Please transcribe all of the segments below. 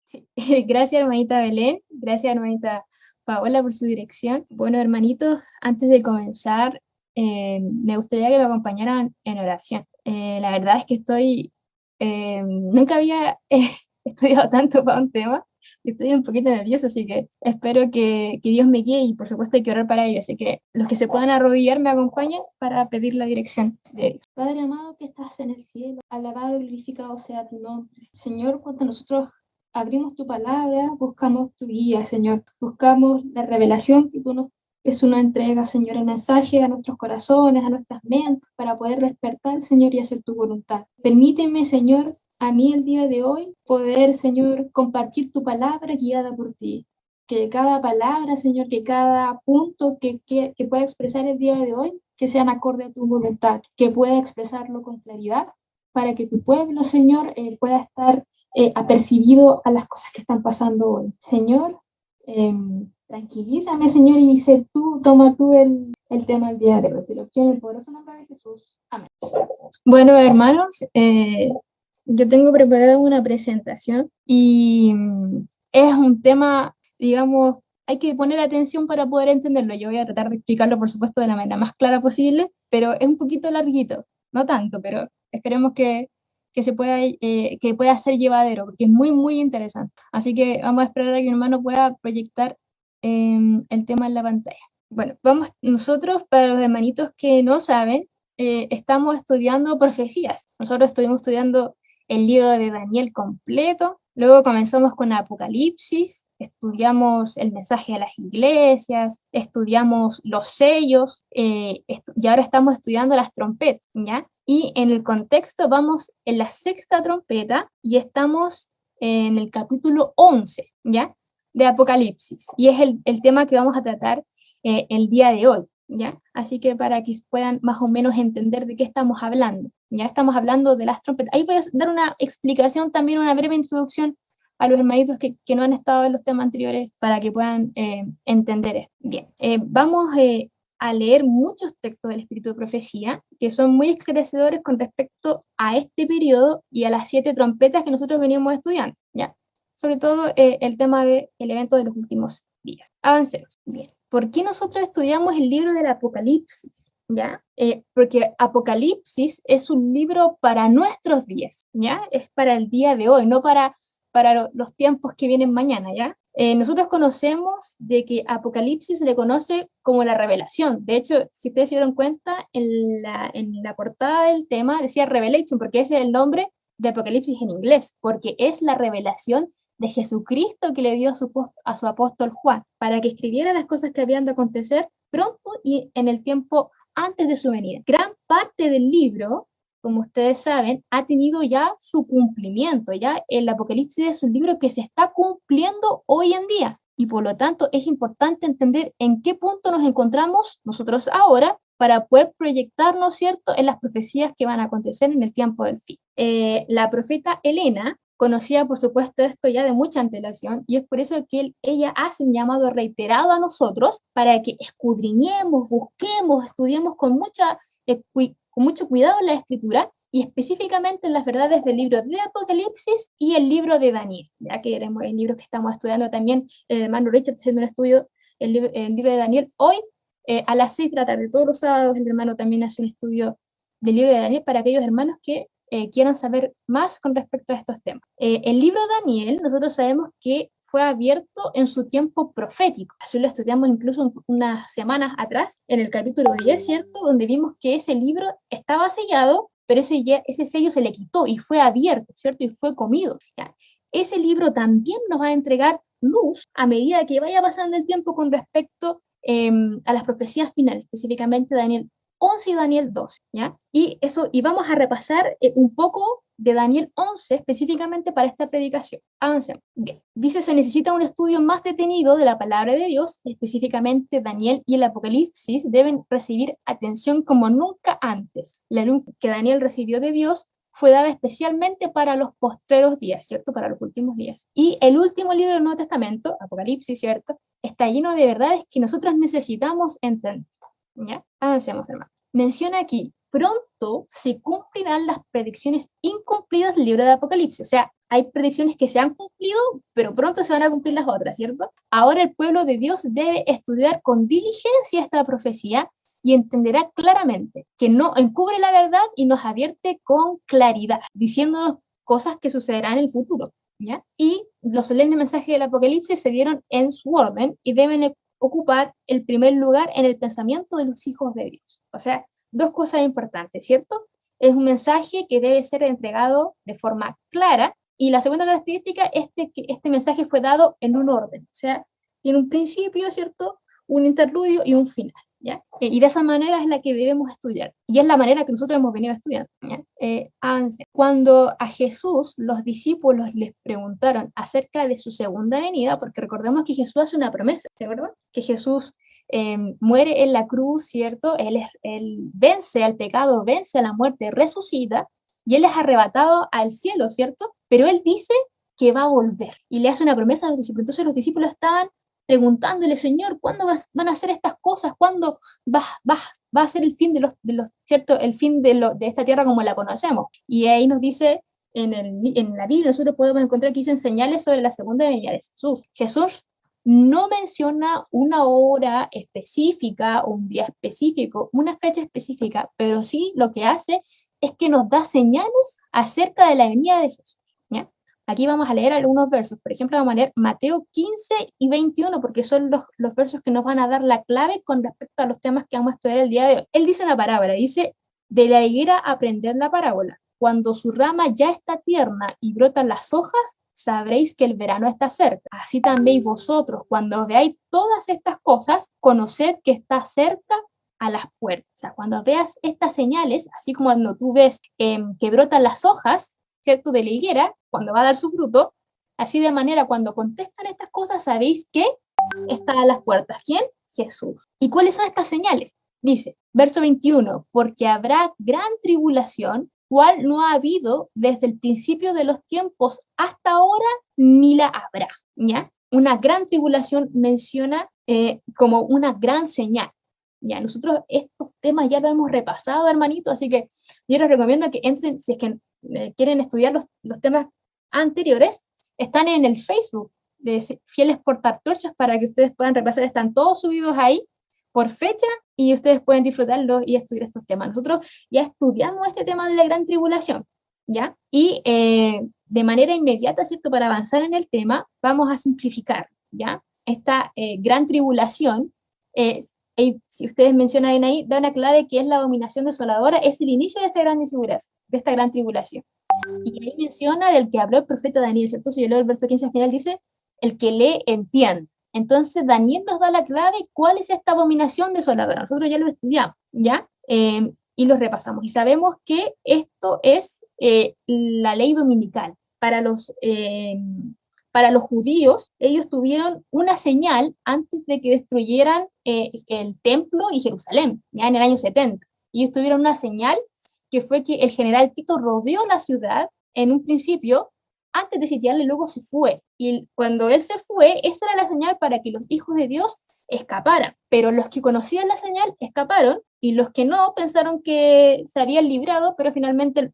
Sí. Gracias, hermanita Belén. Gracias, hermanita Paola, por su dirección. Bueno, hermanitos, antes de comenzar, me gustaría que me acompañaran en oración. La verdad es que nunca había estudiado tanto para un tema. Estoy un poquito nerviosa, así que espero que Dios me guíe y por supuesto hay que orar para ello. Así que los que se puedan arrodillar me acompañen para pedir la dirección de Dios. Padre amado que estás en el cielo, alabado y glorificado sea tu nombre. Señor, cuando nosotros abrimos tu palabra, buscamos tu guía, Señor, buscamos la revelación que tú nos entregas, Señor, el mensaje a nuestros corazones, a nuestras mentes, para poder despertar, Señor, y hacer tu voluntad. Permíteme, Señor, a mí el día de hoy poder, Señor, compartir tu palabra guiada por ti. Que cada palabra, Señor, que cada punto que pueda expresar el día de hoy, que sean acorde a tu voluntad, que pueda expresarlo con claridad, para que tu pueblo, Señor, pueda estar apercibido a las cosas que están pasando hoy. Señor, tranquilízame, Señor, y toma tú el tema del día de hoy. Te lo pido en el poderoso nombre de Jesús. Amén. Bueno, hermanos, yo tengo preparada una presentación y es un tema, digamos, hay que poner atención para poder entenderlo. Yo voy a tratar de explicarlo, por supuesto, de la manera más clara posible, pero es un poquito larguito, no tanto, pero esperemos que pueda ser llevadero, porque es muy, muy interesante. Así que vamos a esperar a que mi hermano pueda proyectar el tema en la pantalla. Bueno, nosotros, para los hermanitos que no saben, estamos estudiando profecías. Nosotros estuvimos estudiando el libro de Daniel completo, luego comenzamos con Apocalipsis, estudiamos el mensaje a las iglesias, estudiamos los sellos, y ahora estamos estudiando las trompetas, ¿ya? Y en el contexto vamos en la sexta trompeta y estamos en el capítulo 11, ¿ya? De Apocalipsis. Y es el tema que vamos a tratar el día de hoy, ¿ya? Así que para que puedan más o menos entender de qué estamos hablando, ya estamos hablando de las trompetas. Ahí voy a dar una explicación, también una breve introducción a los hermanitos que no han estado en los temas anteriores para que puedan entender esto. Bien, vamos a leer muchos textos del Espíritu de Profecía que son muy esclarecedores con respecto a este periodo y a las 7 trompetas que nosotros veníamos estudiando, ¿ya? Sobre todo el tema del evento de los últimos días. Avancemos. Bien. ¿Por qué nosotros estudiamos el libro del Apocalipsis? ¿Ya? Porque Apocalipsis es un libro para nuestros días, ¿ya? Es para el día de hoy, no para los tiempos que vienen mañana, ¿ya? Nosotros conocemos de que Apocalipsis se le conoce como la revelación. De hecho, si ustedes se dieron cuenta, en la portada del tema decía Revelation, porque ese es el nombre de Apocalipsis en inglés, porque es la revelación de Jesucristo que le dio a su apóstol Juan, para que escribiera las cosas que habían de acontecer pronto y en el tiempo antes de su venida. Gran parte del libro, como ustedes saben, ha tenido ya su cumplimiento. Ya el Apocalipsis es un libro que se está cumpliendo hoy en día y por lo tanto es importante entender en qué punto nos encontramos nosotros ahora para poder proyectarnos, ¿cierto?, en las profecías que van a acontecer en el tiempo del fin. La profeta Elena conocía, por supuesto, esto ya de mucha antelación, y es por eso que ella hace un llamado reiterado a nosotros para que escudriñemos, busquemos, estudiemos con mucho cuidado la escritura, y específicamente en las verdades del libro de Apocalipsis y el libro de Daniel, ya que éramos el libro que estamos estudiando también, el hermano Richard haciendo un estudio, el libro de Daniel hoy, a las 6 de la tarde, todos los sábados el hermano también hace un estudio del libro de Daniel para aquellos hermanos que quieran saber más con respecto a estos temas. El libro de Daniel, nosotros sabemos que fue abierto en su tiempo profético. Así lo estudiamos incluso unas semanas atrás, en el capítulo 10, ¿cierto? Donde vimos que ese libro estaba sellado, pero ese sello se le quitó y fue abierto, ¿cierto? Y fue comido. ¿Ya? Ese libro también nos va a entregar luz a medida que vaya pasando el tiempo con respecto a las profecías finales, específicamente Daniel 11 y Daniel 12, ¿ya? Y vamos a repasar un poco de Daniel 11 específicamente para esta predicación. Avancemos. Bien, dice, se necesita un estudio más detenido de la palabra de Dios, específicamente Daniel y el Apocalipsis deben recibir atención como nunca antes. La luz que Daniel recibió de Dios fue dada especialmente para los postreros días, ¿cierto? Para los últimos días. Y el último libro del Nuevo Testamento, Apocalipsis, ¿cierto? Está lleno de verdades que nosotros necesitamos entender. ¿Ya? Avancemos, hermano. Menciona aquí pronto se cumplirán las predicciones incumplidas del libro de Apocalipsis. O sea, hay predicciones que se han cumplido, pero pronto se van a cumplir las otras, ¿cierto? Ahora el pueblo de Dios debe estudiar con diligencia esta profecía y entenderá claramente que no encubre la verdad y nos advierte con claridad, diciéndonos cosas que sucederán en el futuro, ¿ya? Y los solemnes mensajes del Apocalipsis se dieron en su orden y deben ocupar el primer lugar en el pensamiento de los hijos de Dios. O sea, dos cosas importantes, ¿cierto? Es un mensaje que debe ser entregado de forma clara, y la segunda característica es que este mensaje fue dado en un orden, o sea, tiene un principio, ¿cierto? Un interludio y un final, ¿ya? Y de esa manera es la que debemos estudiar, y es la manera que nosotros hemos venido estudiando, ¿ya? Cuando a Jesús los discípulos les preguntaron acerca de su segunda venida, porque recordemos que Jesús hace una promesa, ¿de verdad? Que Jesús muere en la cruz, ¿cierto? Él vence al pecado, vence a la muerte, resucita, y él es arrebatado al cielo, ¿cierto? Pero él dice que va a volver, y le hace una promesa a los discípulos. Entonces los discípulos estaban preguntándole, Señor, ¿cuándo van a hacer estas cosas? ¿Cuándo va a ser el fin ¿cierto? El fin de esta tierra como la conocemos? Y ahí nos dice, en la Biblia nosotros podemos encontrar que dicen señales sobre la segunda venida de Jesús. Jesús no menciona una hora específica, un día específico, una fecha específica, pero sí lo que hace es que nos da señales acerca de la venida de Jesús, ¿ya? Aquí vamos a leer algunos versos. Por ejemplo, vamos a leer Mateo 15 y 21, porque son los versos que nos van a dar la clave con respecto a los temas que vamos a estudiar el día de hoy. Él dice una parábola, dice, de la higuera aprended la parábola. Cuando su rama ya está tierna y brotan las hojas, sabréis que el verano está cerca. Así también vosotros, cuando veáis todas estas cosas, conoced que está cerca a las puertas. O sea, cuando veas estas señales, así como cuando tú ves que brotan las hojas, ¿cierto?, de la higuera, cuando va a dar su fruto, así de manera, cuando contestan estas cosas, sabéis que está a las puertas. ¿Quién? Jesús. ¿Y cuáles son estas señales? Dice, verso 21, porque habrá gran tribulación, cual no ha habido desde el principio de los tiempos hasta ahora, ni la habrá, ¿ya? Una gran tribulación menciona como una gran señal. Ya, nosotros estos temas ya lo hemos repasado, hermanito, así que yo les recomiendo que entren, si es que quieren estudiar los temas anteriores, están en el Facebook de Fieles Portaantorchas para que ustedes puedan repasar, están todos subidos ahí por fecha y ustedes pueden disfrutarlo y estudiar estos temas. Nosotros ya estudiamos este tema de la gran tribulación, ¿ya? Y de manera inmediata, ¿cierto? Para avanzar en el tema, vamos a simplificar, ¿ya? Esta gran tribulación si ustedes mencionan ahí, da una clave que es la abominación desoladora, es el inicio de esta gran desigualdad, de esta gran tribulación. Y ahí menciona del que habló el profeta Daniel, ¿cierto? Si yo leo el verso 15 al final, dice, el que lee entiende. Entonces Daniel nos da la clave, ¿cuál es esta abominación desoladora? Nosotros ya lo estudiamos, ¿ya? Y lo repasamos. Y sabemos que esto es la ley dominical. Para los judíos, ellos tuvieron una señal antes de que destruyeran el templo y Jerusalén, ya en el año 70. Ellos tuvieron una señal que fue que el general Tito rodeó la ciudad en un principio, antes de sitiarle, luego se fue. Y cuando él se fue, esa era la señal para que los hijos de Dios escaparan. Pero los que conocían la señal escaparon, y los que no pensaron que se habían librado, pero finalmente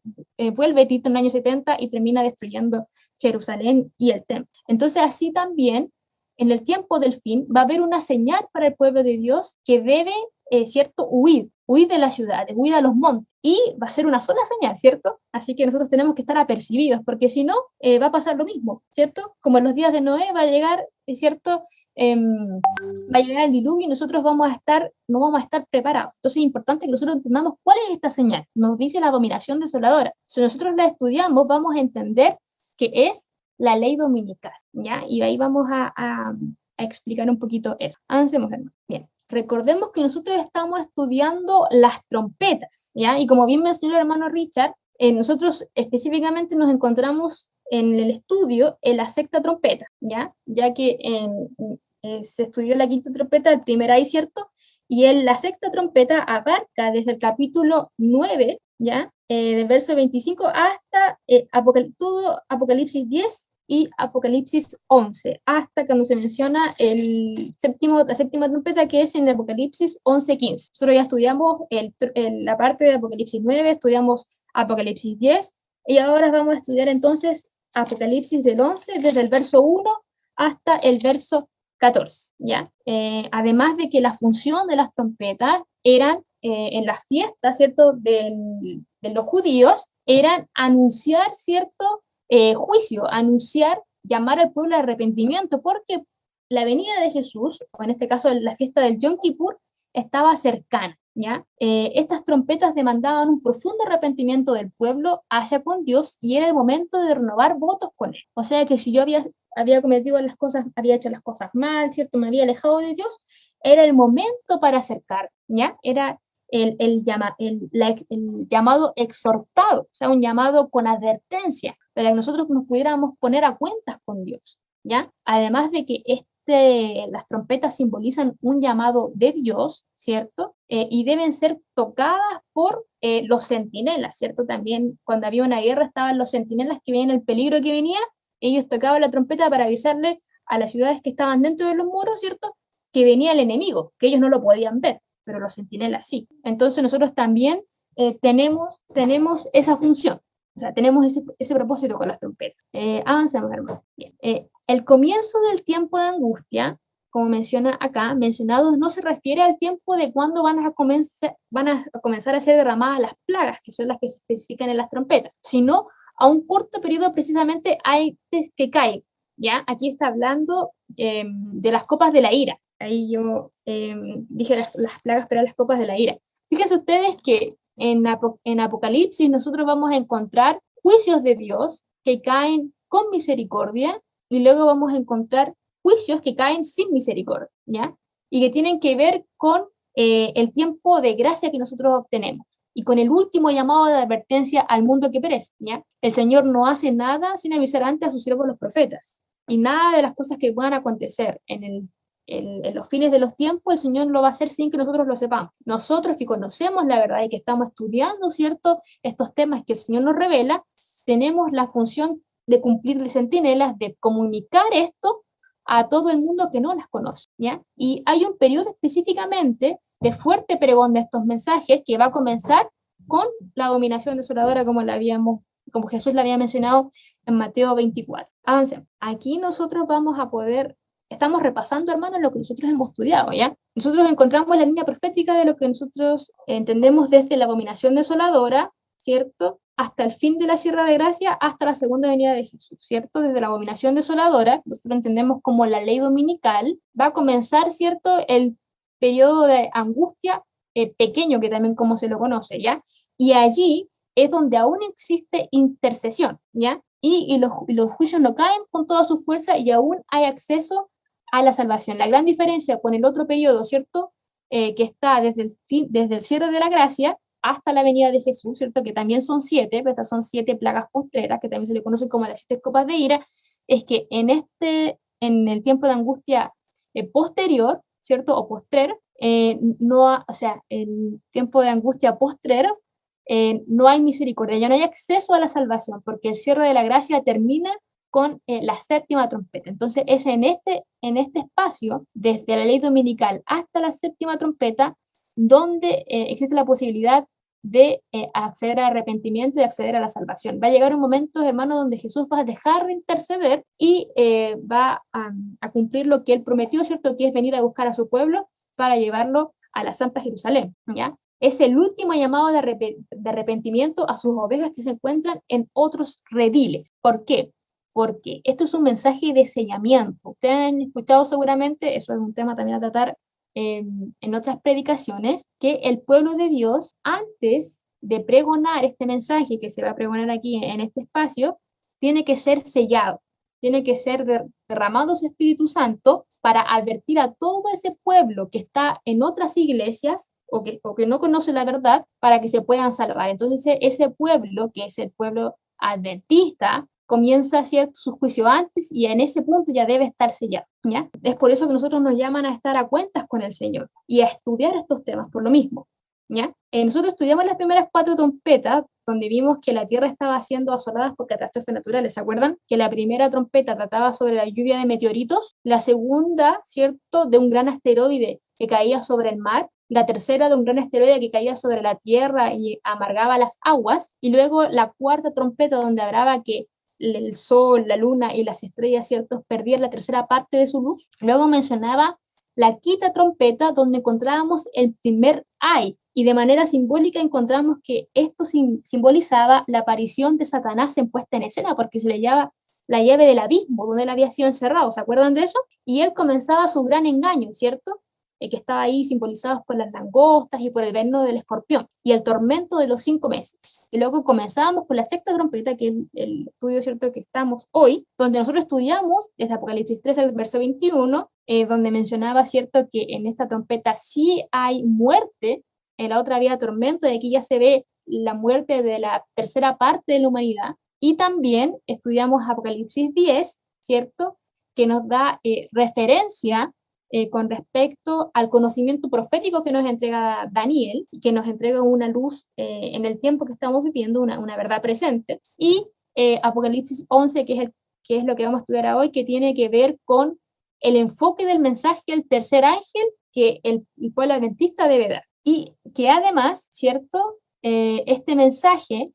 vuelve Tito en el año 70 y termina destruyendo Jerusalén y el templo. Entonces, así también, en el tiempo del fin, va a haber una señal para el pueblo de Dios que debe, ¿cierto?, huir de la ciudad, huir a los montes, y va a ser una sola señal, ¿cierto? Así que nosotros tenemos que estar apercibidos, porque si no, va a pasar lo mismo, ¿cierto? Como en los días de Noé va a llegar, ¿cierto?, va a llegar el diluvio y nosotros no vamos a estar preparados. Entonces es importante que nosotros entendamos cuál es esta señal. Nos dice la abominación desoladora. Si nosotros la estudiamos, vamos a entender que es la ley dominical, ¿ya? Y ahí vamos a explicar un poquito eso. Avancemos, hermano. Bien, recordemos que nosotros estamos estudiando las trompetas, ¿ya? Y como bien mencionó el hermano Richard, nosotros específicamente nos encontramos en el estudio en la sexta trompeta, ¿ya? Ya que se estudió la quinta trompeta, el primer ay, ¿cierto? Y la sexta trompeta abarca desde el capítulo 9, ¿ya? Del verso 25 hasta todo Apocalipsis 10, y Apocalipsis 11, hasta cuando se menciona la séptima trompeta, que es en Apocalipsis 11:15. Nosotros ya estudiamos la parte de Apocalipsis 9, estudiamos Apocalipsis 10, y ahora vamos a estudiar entonces Apocalipsis del 11, desde el verso 1 hasta el verso 14, ¿ya? Además de que la función de las trompetas eran, en las fiestas, ¿cierto?, de los judíos, eran anunciar, ¿cierto?, juicio, anunciar, llamar al pueblo al arrepentimiento, porque la venida de Jesús, o en este caso la fiesta del Yom Kippur, estaba cercana, ¿ya? Estas trompetas demandaban un profundo arrepentimiento del pueblo hacia con Dios, y era el momento de renovar votos con él. O sea que si yo había cometido las cosas, había hecho las cosas mal, ¿cierto?, me había alejado de Dios, era el momento para acercar, ¿ya? Era el llamado exhortado, o sea, un llamado con advertencia, para que nosotros nos pudiéramos poner a cuentas con Dios, ¿ya? Además de que las trompetas simbolizan un llamado de Dios, ¿cierto? Y deben ser tocadas por los centinelas, ¿cierto? También cuando había una guerra estaban los centinelas que veían el peligro que venía, ellos tocaban la trompeta para avisarle a las ciudades que estaban dentro de los muros, ¿cierto?, que venía el enemigo, que ellos no lo podían ver, pero los centinelas sí. Entonces nosotros también tenemos esa función, o sea, tenemos ese propósito con las trompetas. Avancemos, hermano. Bien. El comienzo del tiempo de angustia, como menciona acá, mencionados, no se refiere al tiempo de cuando van a comenzar a ser derramadas las plagas, que son las que se especifican en las trompetas, sino a un corto periodo precisamente antes que caiga, ¿ya? Aquí está hablando de las copas de la ira. Ahí yo dije las plagas, pero las copas de la ira. Fíjense ustedes que en Apocalipsis nosotros vamos a encontrar juicios de Dios que caen con misericordia, y luego vamos a encontrar juicios que caen sin misericordia, ¿ya? Y que tienen que ver con el tiempo de gracia que nosotros obtenemos, y con el último llamado de advertencia al mundo que perece, ¿ya? El Señor no hace nada sin avisar antes a sus siervos los profetas, y nada de las cosas que puedan acontecer en los fines de los tiempos, el Señor lo va a hacer sin que nosotros lo sepamos. Nosotros que conocemos la verdad y que estamos estudiando, ¿cierto?, estos temas que el Señor nos revela, tenemos la función de cumplir de centinelas, de comunicar esto a todo el mundo que no las conoce, ¿ya? Y hay un periodo específicamente de fuerte pregón de estos mensajes que va a comenzar con la abominación desoladora, como Jesús la había mencionado en Mateo 24. Avancemos. Aquí nosotros estamos repasando, hermanos, lo que nosotros hemos estudiado, ¿ya? Nosotros encontramos la línea profética de lo que nosotros entendemos desde la abominación desoladora, ¿cierto?, hasta el fin de la Sierra de Gracia, hasta la segunda venida de Jesús, ¿cierto? Desde la abominación desoladora, nosotros entendemos como la ley dominical, va a comenzar, ¿cierto?, el periodo de angustia pequeño, que también como se lo conoce, ¿ya? Y allí es donde aún existe intercesión, ¿ya? Y los juicios no caen con toda su fuerza, y aún hay acceso a la salvación. La gran diferencia con el otro periodo, ¿cierto?, que está desde el cierre de la gracia hasta la venida de Jesús, ¿cierto?, que también son 7, pero estas son 7 plagas postreras, que también se le conocen como las 7 copas de ira, es que en el tiempo de angustia posterior, ¿cierto?, o postrer, o sea, en tiempo de angustia postrer, no hay misericordia, ya no hay acceso a la salvación, porque el cierre de la gracia termina con la séptima trompeta. Entonces es en este espacio, desde la ley dominical hasta la séptima trompeta, donde existe la posibilidad de acceder al arrepentimiento y acceder a la salvación. Va a llegar un momento, hermano, donde Jesús va a dejar de interceder y va a cumplir lo que él prometió, ¿cierto?, que es venir a buscar a su pueblo para llevarlo a la Santa Jerusalén, ¿ya? Es el último llamado de arrepentimiento a sus ovejas que se encuentran en otros rediles. ¿Por qué? Porque esto es un mensaje de sellamiento. Ustedes han escuchado seguramente, eso es un tema también a tratar en otras predicaciones, que el pueblo de Dios, antes de pregonar este mensaje que se va a pregonar aquí en este espacio, tiene que ser sellado, tiene que ser derramado su Espíritu Santo para advertir a todo ese pueblo que está en otras iglesias o que no conoce la verdad, para que se puedan salvar. Entonces ese pueblo, que es el pueblo adventista, comienza a hacer su juicio antes, y en ese punto ya debe estar sellado, ¿ya? Es por eso que nosotros nos llaman a estar a cuentas con el Señor y a estudiar estos temas por lo mismo, ¿ya? Nosotros estudiamos las primeras 4 trompetas, donde vimos que la Tierra estaba siendo asolada por catástrofes naturales, ¿se acuerdan? Que la primera trompeta trataba sobre la lluvia de meteoritos, la segunda, ¿cierto?, de un gran asteroide que caía sobre el mar, la tercera de un gran asteroide que caía sobre la Tierra y amargaba las aguas, y luego la cuarta trompeta donde hablaba que el sol, la luna y las estrellas, ¿cierto?, perdían la tercera parte de su luz. Luego mencionaba la quinta trompeta, donde encontrábamos el primer ay, y de manera simbólica encontramos que esto simbolizaba la aparición de Satanás en puesta en escena, porque se le llama la llave del abismo, donde él había sido encerrado, ¿se acuerdan de eso? Y él comenzaba su gran engaño, ¿cierto? Que estaba ahí simbolizados por las langostas y por el veneno del escorpión, y el tormento de los 5 meses. Y luego comenzábamos por la sexta trompeta, que es el estudio, ¿cierto?, que estamos hoy, donde nosotros estudiamos desde Apocalipsis 3 al verso 21, donde mencionaba, ¿cierto?, que en esta trompeta sí hay muerte, en la otra había tormento, y aquí ya se ve la muerte de la tercera parte de la humanidad. Y también estudiamos Apocalipsis 10, ¿cierto?, que nos da referencia con respecto al conocimiento profético que nos entrega Daniel y que nos entrega una luz en el tiempo que estamos viviendo, una verdad presente. Y Apocalipsis 11, que es lo que vamos a estudiar hoy, que tiene que ver con el enfoque del mensaje del tercer ángel que el pueblo adventista debe dar. Y que además, ¿cierto? Este mensaje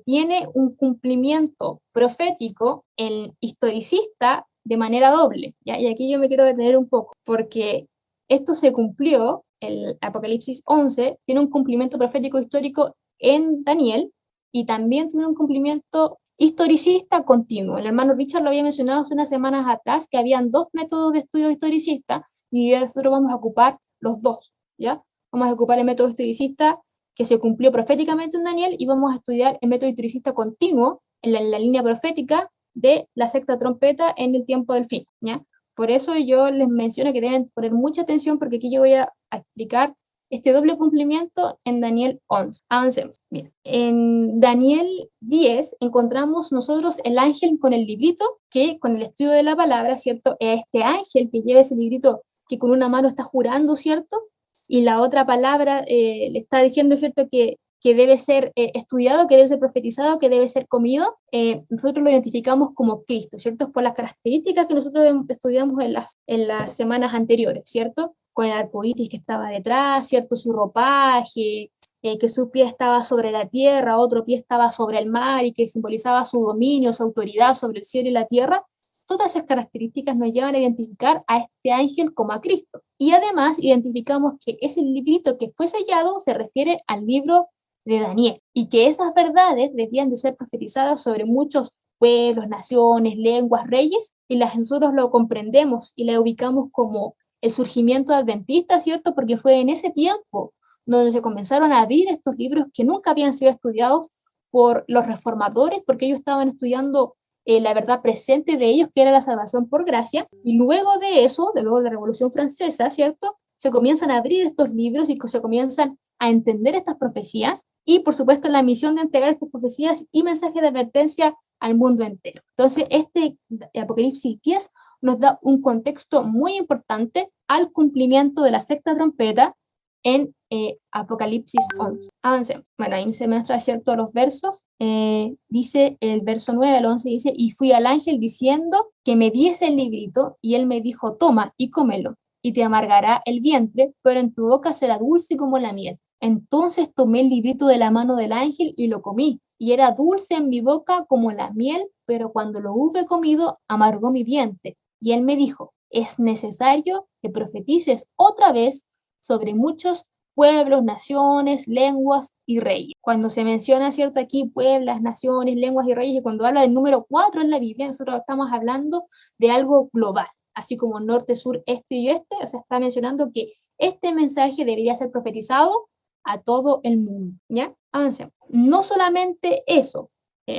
tiene un cumplimiento profético, el historicista, de manera doble, ¿ya? Y aquí yo me quiero detener un poco, porque esto se cumplió, el Apocalipsis 11 tiene un cumplimiento profético histórico en Daniel, y también tiene un cumplimiento historicista continuo. El hermano Richard lo había mencionado hace unas semanas atrás, que habían 2 métodos de estudio historicista, y nosotros vamos a ocupar los dos, ¿ya? Vamos a ocupar el método historicista que se cumplió proféticamente en Daniel, y vamos a estudiar el método historicista continuo en la línea profética de la sexta trompeta en el tiempo del fin, ¿ya? Por eso yo les menciono que deben poner mucha atención, porque aquí yo voy a explicar este doble cumplimiento en Daniel 11. Avancemos. Bien. En Daniel 10 encontramos nosotros el ángel con el librito, que con el estudio de la palabra, ¿cierto? Este ángel que lleva ese librito, que con una mano está jurando, ¿cierto? Y la otra palabra le está diciendo, ¿cierto?, que debe ser estudiado, que debe ser profetizado, que debe ser comido. Nosotros lo identificamos como Cristo, ¿cierto? Por las características que nosotros estudiamos en las semanas anteriores, ¿cierto? Con el arco iris que estaba detrás, ¿cierto? Su ropaje, que su pie estaba sobre la tierra, otro pie estaba sobre el mar, y que simbolizaba su dominio, su autoridad sobre el cielo y la tierra. Todas esas características nos llevan a identificar a este ángel como a Cristo. Y además identificamos que ese librito que fue sellado se refiere al libro de Daniel, y que esas verdades debían de ser profetizadas sobre muchos pueblos, naciones, lenguas, reyes, y nosotros lo comprendemos y la ubicamos como el surgimiento adventista, ¿cierto? Porque fue en ese tiempo donde se comenzaron a abrir estos libros que nunca habían sido estudiados por los reformadores, porque ellos estaban estudiando la verdad presente de ellos, que era la salvación por gracia, y luego de eso, de luego de la Revolución Francesa, ¿cierto?, se comienzan a abrir estos libros y se comienzan a entender estas profecías, y por supuesto la misión de entregar estas profecías y mensajes de advertencia al mundo entero. Entonces, este Apocalipsis 10 nos da un contexto muy importante al cumplimiento de la sexta trompeta en Apocalipsis 11. Avancemos. Bueno, ahí se muestra, ¿cierto?, los versos. Dice el verso 9 al 11, dice: y fui al ángel diciendo que me diese el librito, y él me dijo: toma y cómelo, y te amargará el vientre, pero en tu boca será dulce como la miel. Entonces tomé el librito de la mano del ángel y lo comí, y era dulce en mi boca como la miel, pero cuando lo hube comido, amargó mi vientre. Y él me dijo: es necesario que profetices otra vez sobre muchos pueblos, naciones, lenguas y reyes. Cuando se menciona, ¿cierto?, aquí pueblos, naciones, lenguas y reyes, y cuando habla del número 4 en la Biblia, nosotros estamos hablando de algo global, así como norte, sur, este y oeste. O sea, está mencionando que este mensaje debería ser profetizado a todo el mundo, ¿ya? Avancemos. No solamente eso,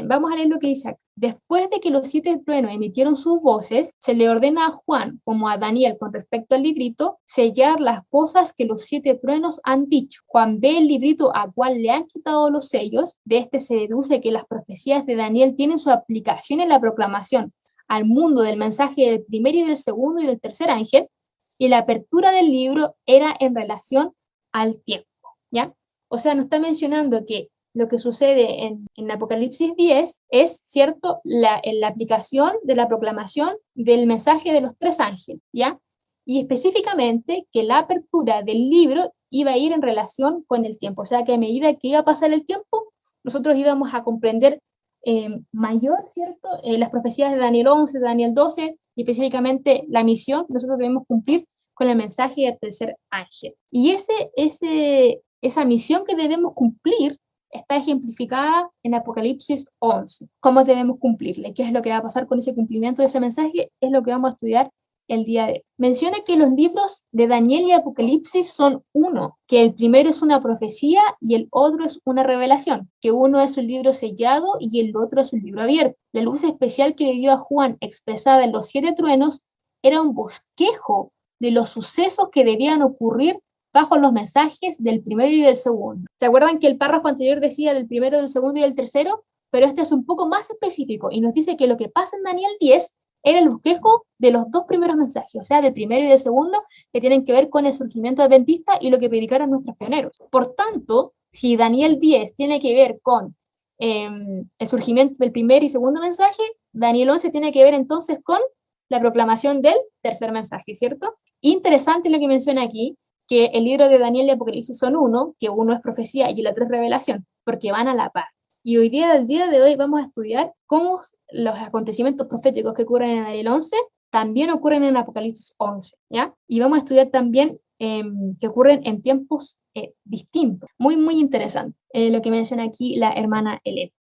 vamos a leer lo que dice acá. Después de que los 7 truenos emitieron sus voces, se le ordena a Juan, como a Daniel con respecto al librito, sellar las cosas que los 7 truenos han dicho. Juan ve el librito a cual le han quitado los sellos. De este se deduce que las profecías de Daniel tienen su aplicación en la proclamación al mundo del mensaje del primer y del segundo y del tercer ángel, y la apertura del libro era en relación al tiempo. ¿ya? O sea, nos está mencionando que lo que sucede en Apocalipsis 10 es, ¿cierto?, la aplicación de la proclamación del mensaje de los tres ángeles, ¿ya? Y específicamente que la apertura del libro iba a ir en relación con el tiempo, o sea, que a medida que iba a pasar el tiempo, nosotros íbamos a comprender mayor, ¿cierto? Las profecías de Daniel 11, de Daniel 12, y específicamente la misión que nosotros debemos cumplir con el mensaje del tercer ángel. Y esa misión que debemos cumplir está ejemplificada en Apocalipsis 11. ¿Cómo debemos cumplirla? ¿Qué es lo que va a pasar con ese cumplimiento de ese mensaje? Es lo que vamos a estudiar el día de hoy. Menciona que los libros de Daniel y Apocalipsis son uno, que el primero es una profecía y el otro es una revelación, que uno es un libro sellado y el otro es un libro abierto. La luz especial que le dio a Juan, expresada en los 7 truenos, era un bosquejo de los sucesos que debían ocurrir bajo los mensajes del primero y del segundo. ¿Se acuerdan que el párrafo anterior decía del primero, del segundo y del tercero? Pero este es un poco más específico y nos dice que lo que pasa en Daniel 10 era el bosquejo de los dos primeros mensajes, o sea, del primero y del segundo, que tienen que ver con el surgimiento adventista y lo que predicaron nuestros pioneros. Por tanto, si Daniel 10 tiene que ver con el surgimiento del primer y segundo mensaje, Daniel 11 tiene que ver entonces con la proclamación del tercer mensaje, ¿cierto? Interesante lo que menciona aquí, que el libro de Daniel y Apocalipsis son uno, que uno es profecía y el otro es revelación, porque van a la par. Y hoy día, el día de hoy, vamos a estudiar cómo los acontecimientos proféticos que ocurren en Daniel 11 también ocurren en Apocalipsis 11, ¿ya? Y vamos a estudiar también que ocurren en tiempos distintos. Muy, muy interesante lo que menciona aquí la hermana Elena.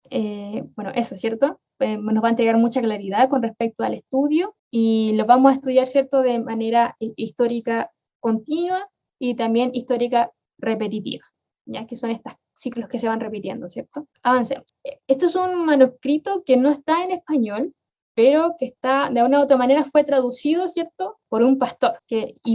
Bueno, eso, ¿cierto? Nos va a entregar mucha claridad con respecto al estudio y lo vamos a estudiar, ¿cierto?, de manera histórica continua y también histórica repetitiva, ya que son estos ciclos que se van repitiendo, ¿cierto? Avancemos. Esto es un manuscrito que no está en español, pero que está, de una u otra manera, fue traducido, ¿cierto?, por un pastor,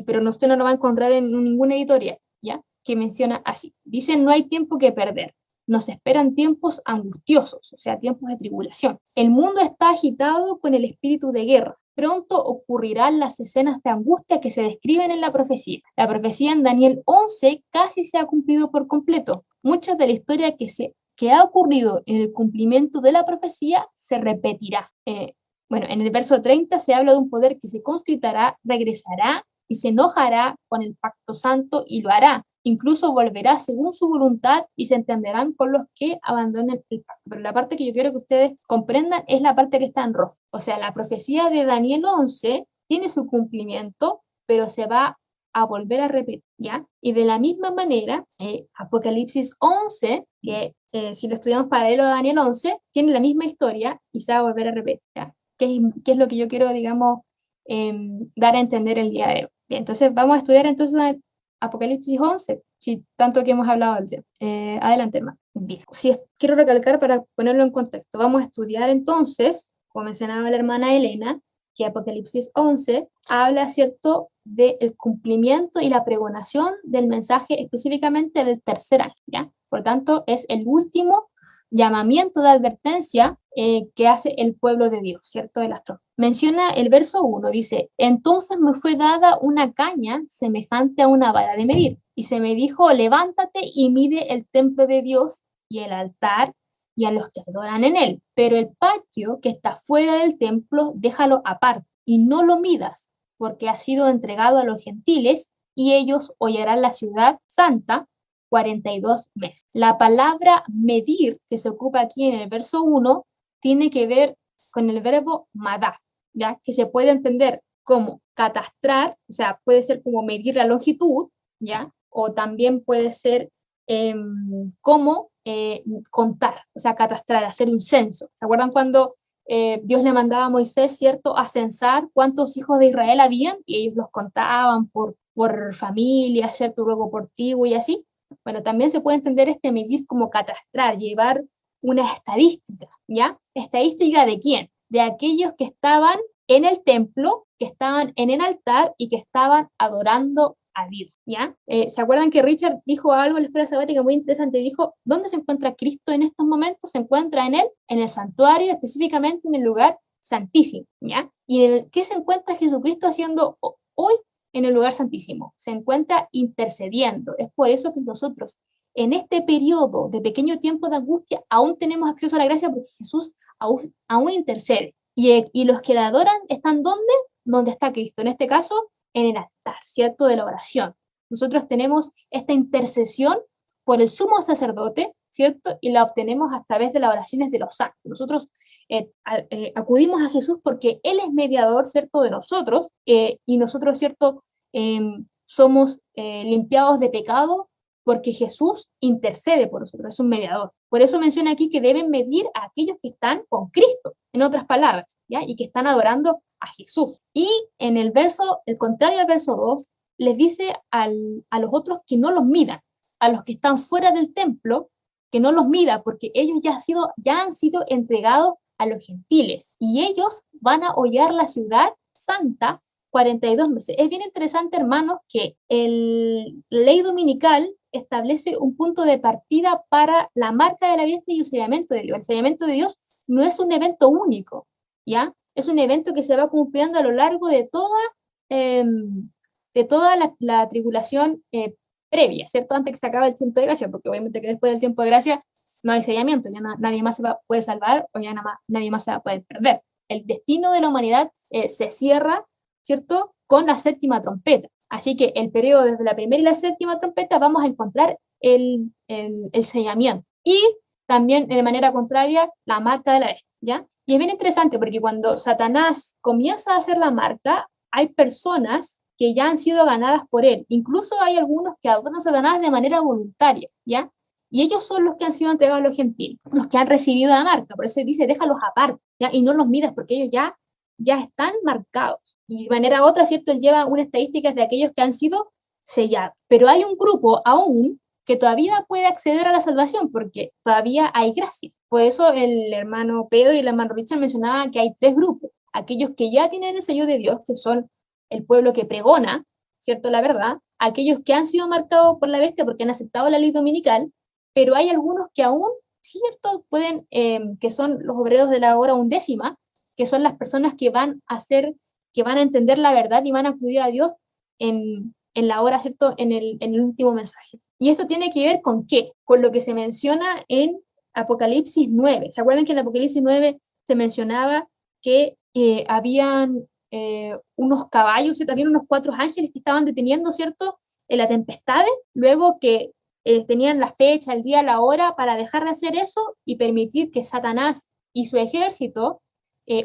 pero usted no lo va a encontrar en ninguna editorial, ¿ya? Que menciona así. Dicen, no hay tiempo que perder. Nos esperan tiempos angustiosos, o sea, tiempos de tribulación. El mundo está agitado con el espíritu de guerra. Pronto ocurrirán las escenas de angustia que se describen en la profecía. La profecía en Daniel 11 casi se ha cumplido por completo. Mucha de la historia que ha ocurrido en el cumplimiento de la profecía se repetirá. Bueno, en el verso 30 se habla de un poder que se constritará, regresará y se enojará con el pacto santo y lo hará. Incluso volverá según su voluntad y se entenderán con los que abandonen el pacto. Pero la parte que yo quiero que ustedes comprendan es la parte que está en rojo. O sea, la profecía de Daniel 11 tiene su cumplimiento, pero se va a volver a repetir, ¿ya? Y de la misma manera, Apocalipsis 11, que si lo estudiamos paralelo a Daniel 11, tiene la misma historia y se va a volver a repetir, ¿ya? ¿Qué es lo que yo quiero, digamos, dar a entender el día de hoy? Bien, entonces vamos a estudiar entonces Apocalipsis 11, si tanto que hemos hablado del tema. Adelante, hermano. Bien, quiero recalcar para ponerlo en contexto. Vamos a estudiar entonces, como mencionaba la hermana Elena, que Apocalipsis 11 habla, ¿cierto?, del cumplimiento y la pregonación del mensaje específicamente del tercer ángel, ¿ya? Por tanto, es el último llamamiento de advertencia que hace el pueblo de Dios, ¿cierto? El astro. Menciona el verso 1, dice, entonces me fue dada una caña semejante a una vara de medir, y se me dijo, levántate y mide el templo de Dios y el altar y a los que adoran en él, pero el patio que está fuera del templo, déjalo aparte y no lo midas, porque ha sido entregado a los gentiles y ellos hollarán la ciudad santa 42 meses. La palabra medir, que se ocupa aquí en el verso 1, tiene que ver con el verbo madaf, ¿ya? Que se puede entender como catastrar, o sea, puede ser como medir la longitud, ¿ya? O también puede ser como contar, o sea, catastrar, hacer un censo. ¿Se acuerdan cuando Dios le mandaba a Moisés, ¿cierto?, a censar cuántos hijos de Israel habían y ellos los contaban por familia, ¿cierto?, luego por tribu y así? Bueno, también se puede entender este medir como catastrar, llevar una estadística, ¿ya? ¿Estadística de quién? De aquellos que estaban en el templo, que estaban en el altar y que estaban adorando a Dios, ¿ya? ¿Se acuerdan que Richard dijo algo en la escuela sabática muy interesante? Dijo, ¿dónde se encuentra Cristo en estos momentos? Se encuentra en él, en el santuario, específicamente en el lugar santísimo, ¿ya? ¿Y qué se encuentra Jesucristo haciendo hoy en el lugar santísimo? Se encuentra intercediendo. Es por eso que nosotros en este periodo de pequeño tiempo de angustia, aún tenemos acceso a la gracia porque Jesús aún intercede. Y los que la adoran están ¿dónde? Donde está Cristo. En este caso, en el altar, ¿cierto? De la oración. Nosotros tenemos esta intercesión por el sumo sacerdote, ¿cierto? Y la obtenemos a través de las oraciones de los santos. Nosotros acudimos a Jesús porque Él es mediador, ¿cierto? De nosotros, y nosotros, ¿cierto? Somos limpiados de pecado porque Jesús intercede por nosotros, es un mediador. Por eso menciona aquí que deben medir a aquellos que están con Cristo, en otras palabras, ¿ya? Y que están adorando a Jesús. Y en el contrario al verso 2, les dice a los otros que no los midan, a los que están fuera del templo, que no los mida, porque ellos ya han sido entregados a los gentiles, y ellos van a hollar la ciudad santa 42 meses. Es bien interesante, hermanos, que la ley dominical establece un punto de partida para la marca de la bestia y el sellamiento de Dios. El sellamiento de Dios no es un evento único, ¿ya? Es un evento que se va cumpliendo a lo largo de toda la tribulación previa, ¿cierto? Antes que se acabe el tiempo de gracia, porque obviamente que después del tiempo de gracia no hay sellamiento, ya nadie más se va a poder salvar o ya nadie más se va a poder perder. El destino de la humanidad se cierra, ¿cierto? Con la séptima trompeta. Así que el periodo desde la primera y la séptima trompeta vamos a encontrar el sellamiento. Y también, de manera contraria, la marca de la bestia, ¿ya? Y es bien interesante porque cuando Satanás comienza a hacer la marca, hay personas que ya han sido ganadas por él. Incluso hay algunos que adoran a Satanás de manera voluntaria, ¿ya? Y ellos son los que han sido entregados a los gentiles, los que han recibido la marca. Por eso dice, déjalos aparte, ¿ya? Y no los midas porque ellos ya están marcados. Y de manera u otra, ¿cierto? Él lleva unas estadísticas de aquellos que han sido sellados. Pero hay un grupo aún que todavía puede acceder a la salvación porque todavía hay gracia. Por eso el hermano Pedro y el hermano Richard mencionaban que hay tres grupos. Aquellos que ya tienen el sello de Dios, que son el pueblo que pregona, ¿cierto? La verdad. Aquellos que han sido marcados por la bestia porque han aceptado la ley dominical, pero hay algunos que aún, ¿cierto? Pueden, que son los obreros de la hora undécima, que son las personas que van a entender la verdad y van a acudir a Dios en la hora, ¿cierto? En el último mensaje. Y esto tiene que ver con ¿qué? Con lo que se menciona en Apocalipsis 9. ¿Se acuerdan que en Apocalipsis 9 se mencionaba que habían unos caballos, ¿cierto? Habían unos 4 ángeles que estaban deteniendo, ¿cierto? En las tempestades, luego que tenían la fecha, el día, la hora para dejar de hacer eso y permitir que Satanás y su ejército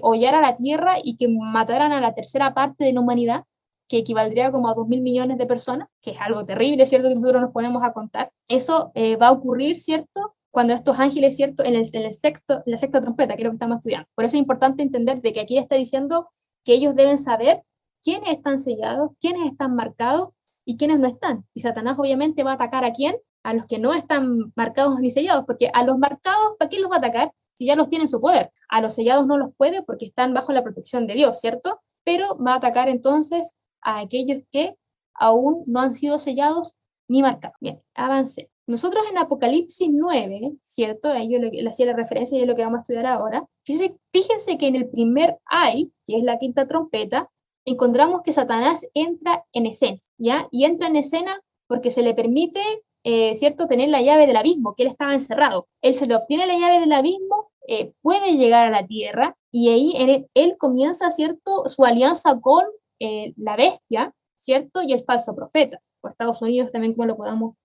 hollara la tierra y que mataran a la tercera parte de la humanidad, que equivaldría como a 2.000 millones de personas, que es algo terrible, ¿cierto? Que nosotros nos podemos a contar. Eso va a ocurrir, ¿cierto? Cuando estos ángeles, ¿cierto? En la sexta trompeta, que es lo que estamos estudiando. Por eso es importante entender de que aquí está diciendo que ellos deben saber quiénes están sellados, quiénes están marcados y quiénes no están. Y Satanás obviamente va a atacar ¿a quién? A los que no están marcados ni sellados, porque a los marcados, ¿para qué los va a atacar? Si ya los tienen en su poder. A los sellados no los puede porque están bajo la protección de Dios, ¿cierto? Pero va a atacar entonces a aquellos que aún no han sido sellados ni marcados. Bien, avancé. Nosotros en Apocalipsis 9, ¿cierto? Ahí yo le hacía la referencia y es lo que vamos a estudiar ahora. Fíjense que en el primer ay, que es la quinta trompeta, encontramos que Satanás entra en escena, ¿ya? Y entra en escena porque se le permite, ¿cierto?, tener la llave del abismo, que él estaba encerrado. Él se le obtiene la llave del abismo, puede llegar a la tierra, y ahí él comienza, ¿cierto?, su alianza con la bestia, ¿cierto?, y el falso profeta, o Estados Unidos también, como lo podamos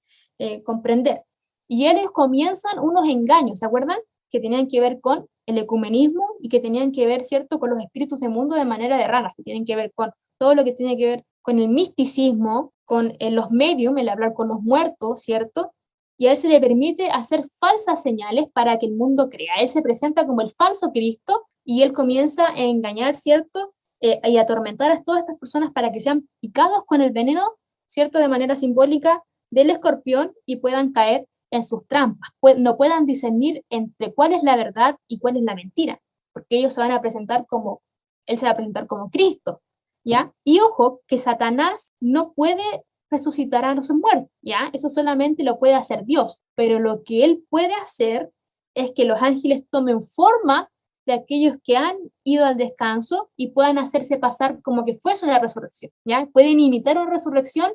comprender. Y ellos comienzan unos engaños, ¿se acuerdan? Que tenían que ver con el ecumenismo y que tenían que ver, ¿cierto?, con los espíritus del mundo de manera de ranas, que tienen que ver con todo lo que tiene que ver con el misticismo, con los medios, el hablar con los muertos, ¿cierto? Y a él se le permite hacer falsas señales para que el mundo crea. Él se presenta como el falso Cristo y él comienza a engañar, ¿cierto? Y atormentar a todas estas personas para que sean picados con el veneno, ¿cierto? De manera simbólica del escorpión y puedan caer en sus trampas, no puedan discernir entre cuál es la verdad y cuál es la mentira, porque ellos se van a presentar como, él se va a presentar como Cristo, ¿ya? Y ojo, que Satanás no puede resucitar a los muertos, ¿ya? Eso solamente lo puede hacer Dios, pero lo que él puede hacer es que los ángeles tomen forma de aquellos que han ido al descanso y puedan hacerse pasar como que fuese una resurrección, ¿ya? Pueden imitar una resurrección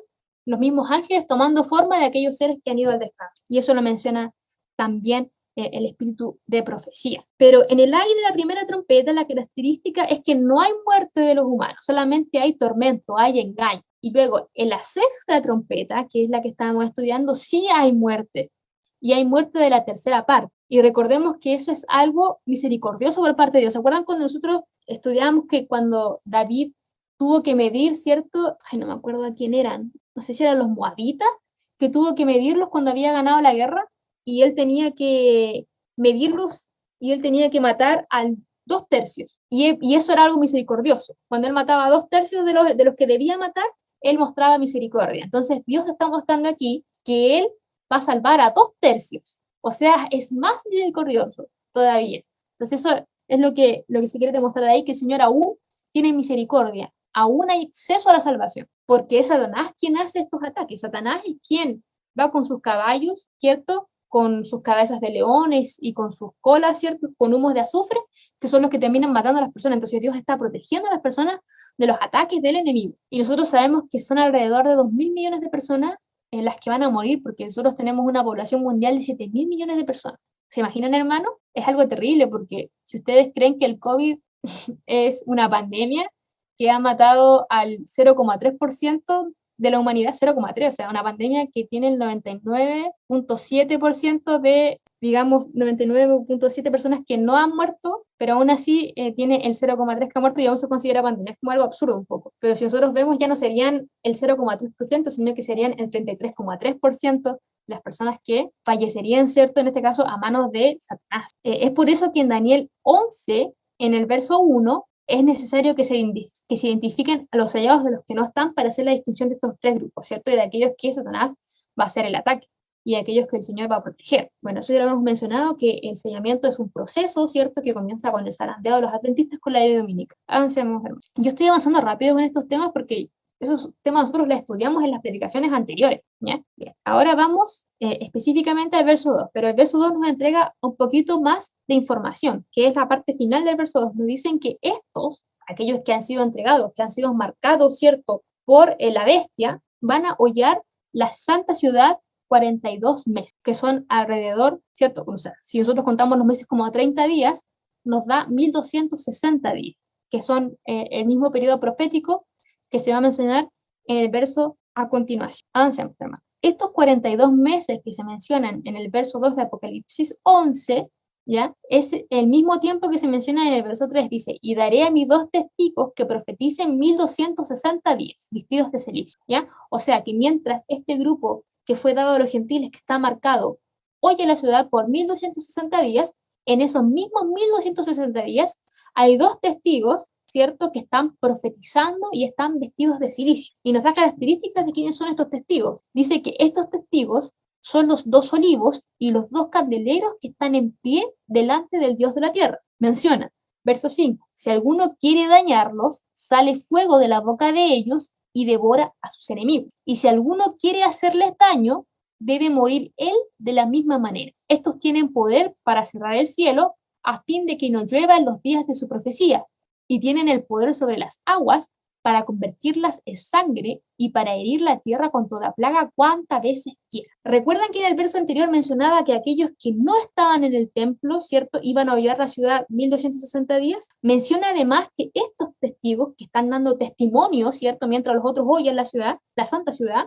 los mismos ángeles tomando forma de aquellos seres que han ido al descanso. Y eso lo menciona también el espíritu de profecía. Pero en el aire de la primera trompeta, la característica es que no hay muerte de los humanos, solamente hay tormento, hay engaño. Y luego, en la sexta trompeta, que es la que estábamos estudiando, sí hay muerte. Y hay muerte de la tercera parte. Y recordemos que eso es algo misericordioso por parte de Dios. ¿Se acuerdan cuando nosotros estudiamos que cuando David tuvo que medir, ¿cierto? Ay, no me acuerdo a quién eran. No sé si eran los moabitas, que tuvo que medirlos cuando había ganado la guerra y él tenía que medirlos y él tenía que matar al 2 tercios. Y eso era algo misericordioso. Cuando él mataba a 2 tercios de los que debía matar, él mostraba misericordia. Entonces Dios está mostrando aquí que él va a salvar a 2 tercios. O sea, es más misericordioso todavía. Entonces eso es lo que se quiere demostrar ahí, que el Señor aún tiene misericordia, aún hay acceso a la salvación, porque es Satanás quien hace estos ataques. Satanás es quien va con sus caballos, ¿cierto? Con sus cabezas de leones y con sus colas, ¿cierto? Con humos de azufre, que son los que terminan matando a las personas. Entonces Dios está protegiendo a las personas de los ataques del enemigo. Y nosotros sabemos que son alrededor de 2.000 millones de personas en las que van a morir, porque nosotros tenemos una población mundial de 7.000 millones de personas. ¿Se imaginan, hermano? Es algo terrible, porque si ustedes creen que el COVID es una pandemia que ha matado al 0,3% de la humanidad, 0,3, o sea, una pandemia que tiene el 99,7% de, digamos, 99,7 personas que no han muerto, pero aún así tiene el 0,3 que ha muerto y aún se considera pandemia. Es como algo absurdo un poco. Pero si nosotros vemos, ya no serían el 0,3%, sino que serían el 33,3% las personas que fallecerían, ¿cierto? En este caso, a manos de Satanás. Es por eso que en Daniel 11, en el verso 1, es necesario que se identifiquen a los sellados de los que no están para hacer la distinción de estos tres grupos, ¿cierto? Y de aquellos que Satanás va a hacer el ataque y de aquellos que el Señor va a proteger. Bueno, eso ya lo hemos mencionado, que el sellamiento es un proceso, ¿cierto? Que comienza con el zarandeado de los adventistas con la ley dominica. Avancemos, hermanos. Yo estoy avanzando rápido con estos temas porque esos temas nosotros los estudiamos en las predicaciones anteriores, ¿ya? Bien, ahora vamos específicamente al verso 2, pero el verso 2 nos entrega un poquito más de información, que es la parte final del verso 2. Nos dicen que estos, aquellos que han sido entregados, que han sido marcados, ¿cierto?, por la bestia, van a hollar la santa ciudad 42 meses, que son alrededor, ¿cierto? O sea, si nosotros contamos los meses como a 30 días, nos da 1260 días, que son el mismo periodo profético que se va a mencionar en el verso a continuación. Avancemos, hermano. Estos 42 meses que se mencionan en el verso 2 de Apocalipsis 11, ¿ya? Es el mismo tiempo que se menciona en el verso 3. Dice, y daré a mis 2 testigos que profeticen 1260 días, vestidos de celicio, ¿ya? O sea que mientras este grupo que fue dado a los gentiles, que está marcado, oye la ciudad por 1260 días, en esos mismos 1260 días hay 2 testigos, ¿cierto?, que están profetizando y están vestidos de silicio. Y nos da características de quiénes son estos testigos. Dice que estos testigos son los 2 olivos y los 2 candeleros que están en pie delante del Dios de la tierra. Menciona, verso 5, si alguno quiere dañarlos, sale fuego de la boca de ellos y devora a sus enemigos. Y si alguno quiere hacerles daño, debe morir él de la misma manera. Estos tienen poder para cerrar el cielo a fin de que no llueva en los días de su profecía, y tienen el poder sobre las aguas para convertirlas en sangre y para herir la tierra con toda plaga cuantas veces quiera. ¿Recuerdan que en el verso anterior mencionaba que aquellos que no estaban en el templo, ¿cierto?, iban a hollar la ciudad 1260 días? Menciona además que estos testigos que están dando testimonio, ¿cierto?, mientras los otros hollan la ciudad, la santa ciudad,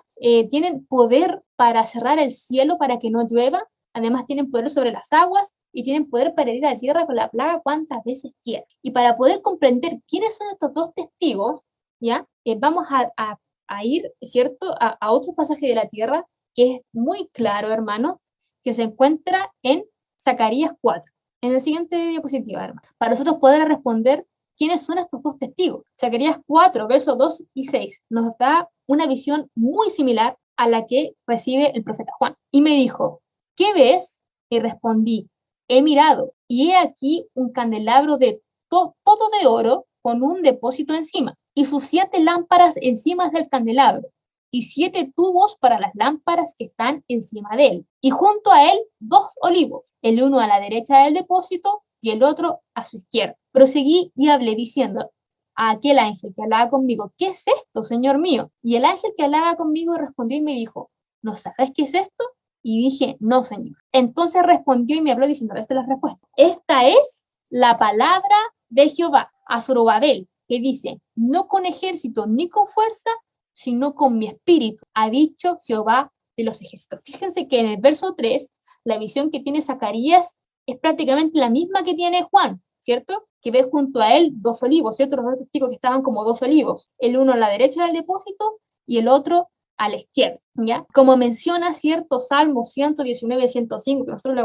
tienen poder para cerrar el cielo para que no llueva. Además tienen poder sobre las aguas y tienen poder para herir a la tierra con la plaga cuantas veces quieran. Y para poder comprender quiénes son estos 2 testigos, ¿ya? Vamos a ir, ¿cierto?, a otro pasaje de la tierra que es muy claro, hermano, que se encuentra en Zacarías 4. En la siguiente diapositiva, hermano, para nosotros poder responder quiénes son estos 2 testigos. Zacarías 4, versos 2 y 6, nos da una visión muy similar a la que recibe el profeta Juan. Y me dijo, ¿qué ves? Y respondí, he mirado, y he aquí un candelabro de todo de oro con un depósito encima, y sus 7 lámparas encima del candelabro, y 7 tubos para las lámparas que están encima de él, y junto a él 2 olivos, el uno a la derecha del depósito y el otro a su izquierda. Proseguí y hablé diciendo, a aquel ángel que hablaba conmigo, ¿qué es esto, Señor mío? Y el ángel que hablaba conmigo respondió y me dijo, ¿no sabes qué es esto? Y dije, no, Señor. Entonces respondió y me habló diciendo, esta es la respuesta. Esta es la palabra de Jehová a Zorobabel, que dice, no con ejército ni con fuerza, sino con mi espíritu, ha dicho Jehová de los ejércitos. Fíjense que en el verso 3, la visión que tiene Zacarías es prácticamente la misma que tiene Juan, ¿cierto? Que ve junto a él dos olivos, ¿cierto? Los dos testigos que estaban como dos olivos, el uno a la derecha del depósito y el otro a la izquierda, ¿ya? Como menciona cierto Salmo 119, 105, que nosotros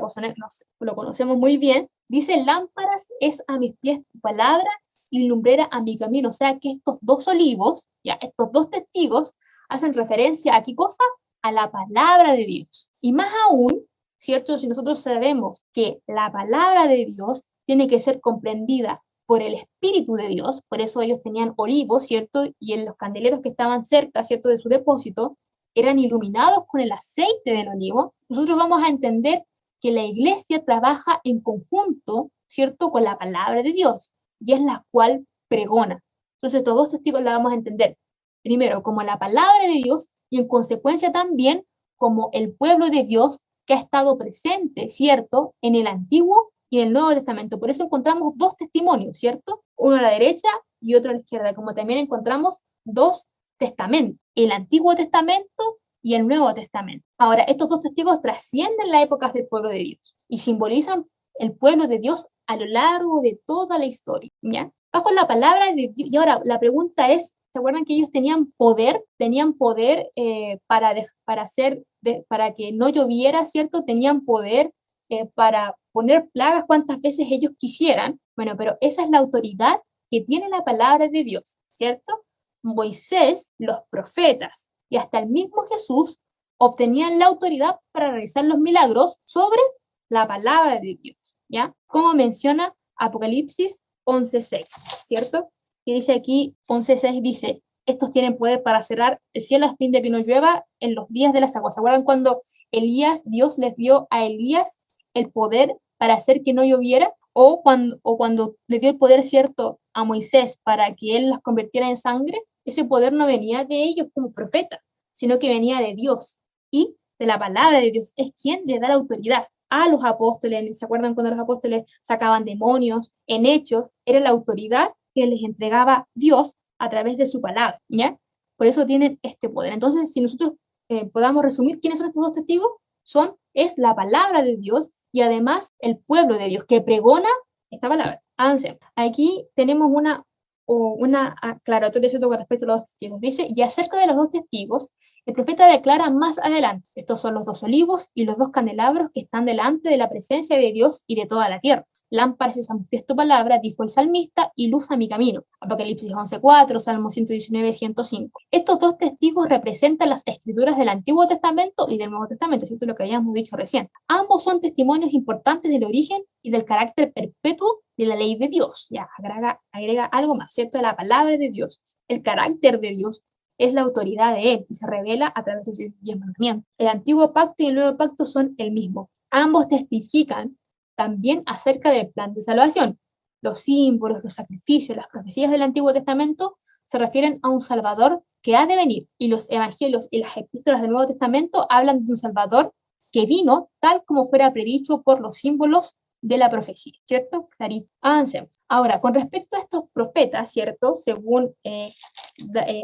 lo conocemos muy bien, dice, lámparas es a mis pies tu palabra y lumbrera a mi camino. O sea que estos dos olivos, ya, estos dos testigos, hacen referencia a qué cosa? A la palabra de Dios. Y más aún, ¿cierto? Si nosotros sabemos que la palabra de Dios tiene que ser comprendida por el Espíritu de Dios, por eso ellos tenían olivos, ¿cierto? Y en los candeleros que estaban cerca, ¿cierto? De su depósito, eran iluminados con el aceite del olivo. Nosotros vamos a entender que la iglesia trabaja en conjunto, ¿cierto? Con la palabra de Dios, y es la cual pregona. Entonces, estos dos testigos la vamos a entender, primero, como la palabra de Dios, y en consecuencia también como el pueblo de Dios que ha estado presente, ¿cierto? En el Antiguo y en el Nuevo Testamento. Por eso encontramos dos testimonios, ¿cierto? Uno a la derecha y otro a la izquierda, como también encontramos dos testamentos, el Antiguo Testamento y el Nuevo Testamento. Ahora, estos dos testigos trascienden la época del pueblo de Dios y simbolizan el pueblo de Dios a lo largo de toda la historia, ¿ya? Bajo la palabra de Dios. Y ahora, la pregunta es, ¿se acuerdan que ellos tenían poder? Tenían poder para que no lloviera, ¿cierto? Tenían poder para poner plagas cuantas veces ellos quisieran. Bueno, pero esa es la autoridad que tiene la palabra de Dios, ¿cierto? Moisés, los profetas y hasta el mismo Jesús obtenían la autoridad para realizar los milagros sobre la palabra de Dios, ¿ya? Como menciona Apocalipsis 11:6, ¿cierto? Y dice aquí, 11:6 dice, estos tienen poder para cerrar el cielo a fin de que no llueva en los días de las aguas. ¿Se acuerdan cuando Dios les dio a Elías el poder para hacer que no lloviera? O cuando le dio el poder, ¿cierto?, a Moisés para que él las convirtiera en sangre, ese poder no venía de ellos como profeta, sino que venía de Dios y de la palabra de Dios. Es quien le da la autoridad a los apóstoles. ¿Se acuerdan cuando los apóstoles sacaban demonios? En Hechos era la autoridad que les entregaba Dios a través de su palabra, ¿ya? Por eso tienen este poder. Entonces, si nosotros podamos resumir quiénes son estos dos testigos, es la palabra de Dios y además el pueblo de Dios que pregona esta palabra. Avance. Aquí tenemos una aclaratoria, ¿cierto?, con respecto a los dos testigos. Dice, y acerca de los dos testigos, el profeta declara más adelante, estos son los dos olivos y los dos candelabros que están delante de la presencia de Dios y de toda la tierra. Lámparas es a mis pies tu palabra, dijo el salmista, y luz a mi camino. Apocalipsis 11:4, Salmo 119, 105. Estos dos testigos representan las escrituras del Antiguo Testamento y del Nuevo Testamento, ¿cierto? Lo que habíamos dicho recién. Ambos son testimonios importantes del origen y del carácter perpetuo de la ley de Dios. Ya, agrega algo más, ¿cierto? De la palabra de Dios. El carácter de Dios es la autoridad de Él y se revela a través de sus 10 mandamientos. El Antiguo Pacto y el Nuevo Pacto son el mismo. Ambos testifican también acerca del plan de salvación. Los símbolos, los sacrificios, las profecías del Antiguo Testamento se refieren a un Salvador que ha de venir, y los evangelios y las epístolas del Nuevo Testamento hablan de un Salvador que vino tal como fuera predicho por los símbolos de la profecía, ¿cierto? Clarito. Avancemos. Ahora, con respecto a estos profetas, ¿cierto? Según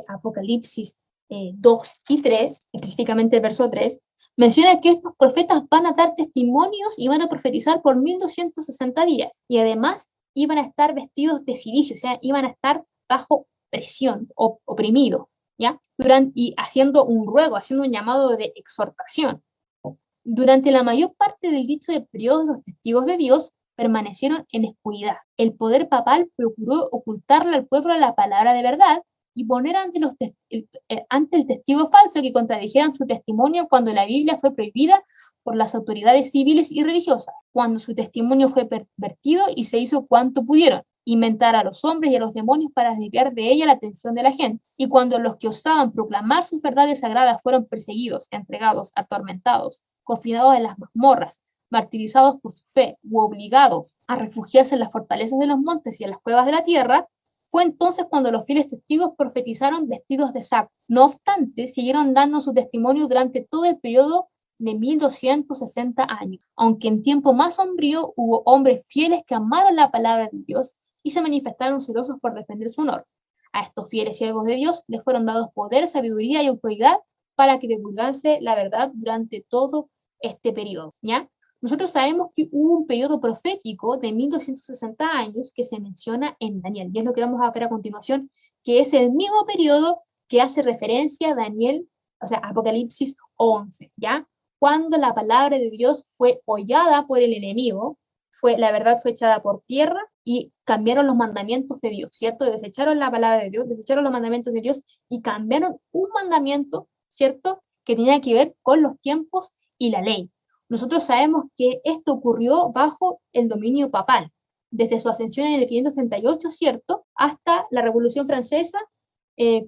Apocalipsis 2 y 3, específicamente el verso 3, menciona que estos profetas van a dar testimonios y van a profetizar por 1260 días. Y además iban a estar vestidos de silicio, o sea, iban a estar bajo presión, oprimidos, ¿ya? Y haciendo un ruego, haciendo un llamado de exhortación. Durante la mayor parte del dicho periodo, los testigos de Dios permanecieron en oscuridad. El poder papal procuró ocultarle al pueblo la palabra de verdad y poner ante el testigo falso que contradijeran su testimonio cuando la Biblia fue prohibida por las autoridades civiles y religiosas, cuando su testimonio fue pervertido y se hizo cuanto pudieron, inventar a los hombres y a los demonios para desviar de ella la atención de la gente, y cuando los que osaban proclamar sus verdades sagradas fueron perseguidos, entregados, atormentados, confinados en las mazmorras, martirizados por su fe u obligados a refugiarse en las fortalezas de los montes y en las cuevas de la tierra, Fue entonces cuando los fieles testigos profetizaron vestidos de saco. No obstante, siguieron dando su testimonio durante todo el periodo de 1260 años, aunque en tiempo más sombrío hubo hombres fieles que amaron la palabra de Dios y se manifestaron celosos por defender su honor. A estos fieles siervos de Dios les fueron dados poder, sabiduría y autoridad para que divulgase la verdad durante todo este periodo, ¿ya? Nosotros sabemos que hubo un periodo profético de 1260 años que se menciona en Daniel, y es lo que vamos a ver a continuación, que es el mismo periodo que hace referencia a Daniel, o sea, Apocalipsis 11, ¿ya? Cuando la palabra de Dios fue hollada por el enemigo, la verdad fue echada por tierra y cambiaron los mandamientos de Dios, ¿cierto? Desecharon la palabra de Dios, desecharon los mandamientos de Dios y cambiaron un mandamiento, ¿cierto? Que tenía que ver con los tiempos y la ley. Nosotros sabemos que esto ocurrió bajo el dominio papal, desde su ascensión en el 538, ¿cierto? Hasta la Revolución Francesa,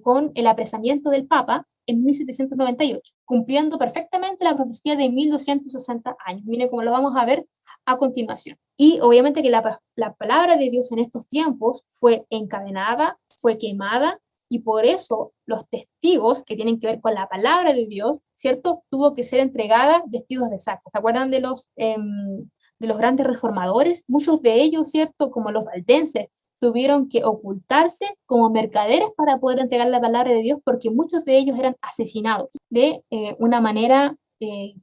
con el apresamiento del Papa en 1798, cumpliendo perfectamente la profecía de 1260 años. Mire cómo lo vamos a ver a continuación. Y obviamente que la palabra de Dios en estos tiempos fue encadenada, fue quemada, y por eso los testigos que tienen que ver con la palabra de Dios, ¿cierto? Tuvo que ser entregada vestidos de saco. ¿Se acuerdan de los grandes reformadores? Muchos de ellos, ¿cierto? Como los valdenses, tuvieron que ocultarse como mercaderes para poder entregar la palabra de Dios, porque muchos de ellos eran asesinados de una manera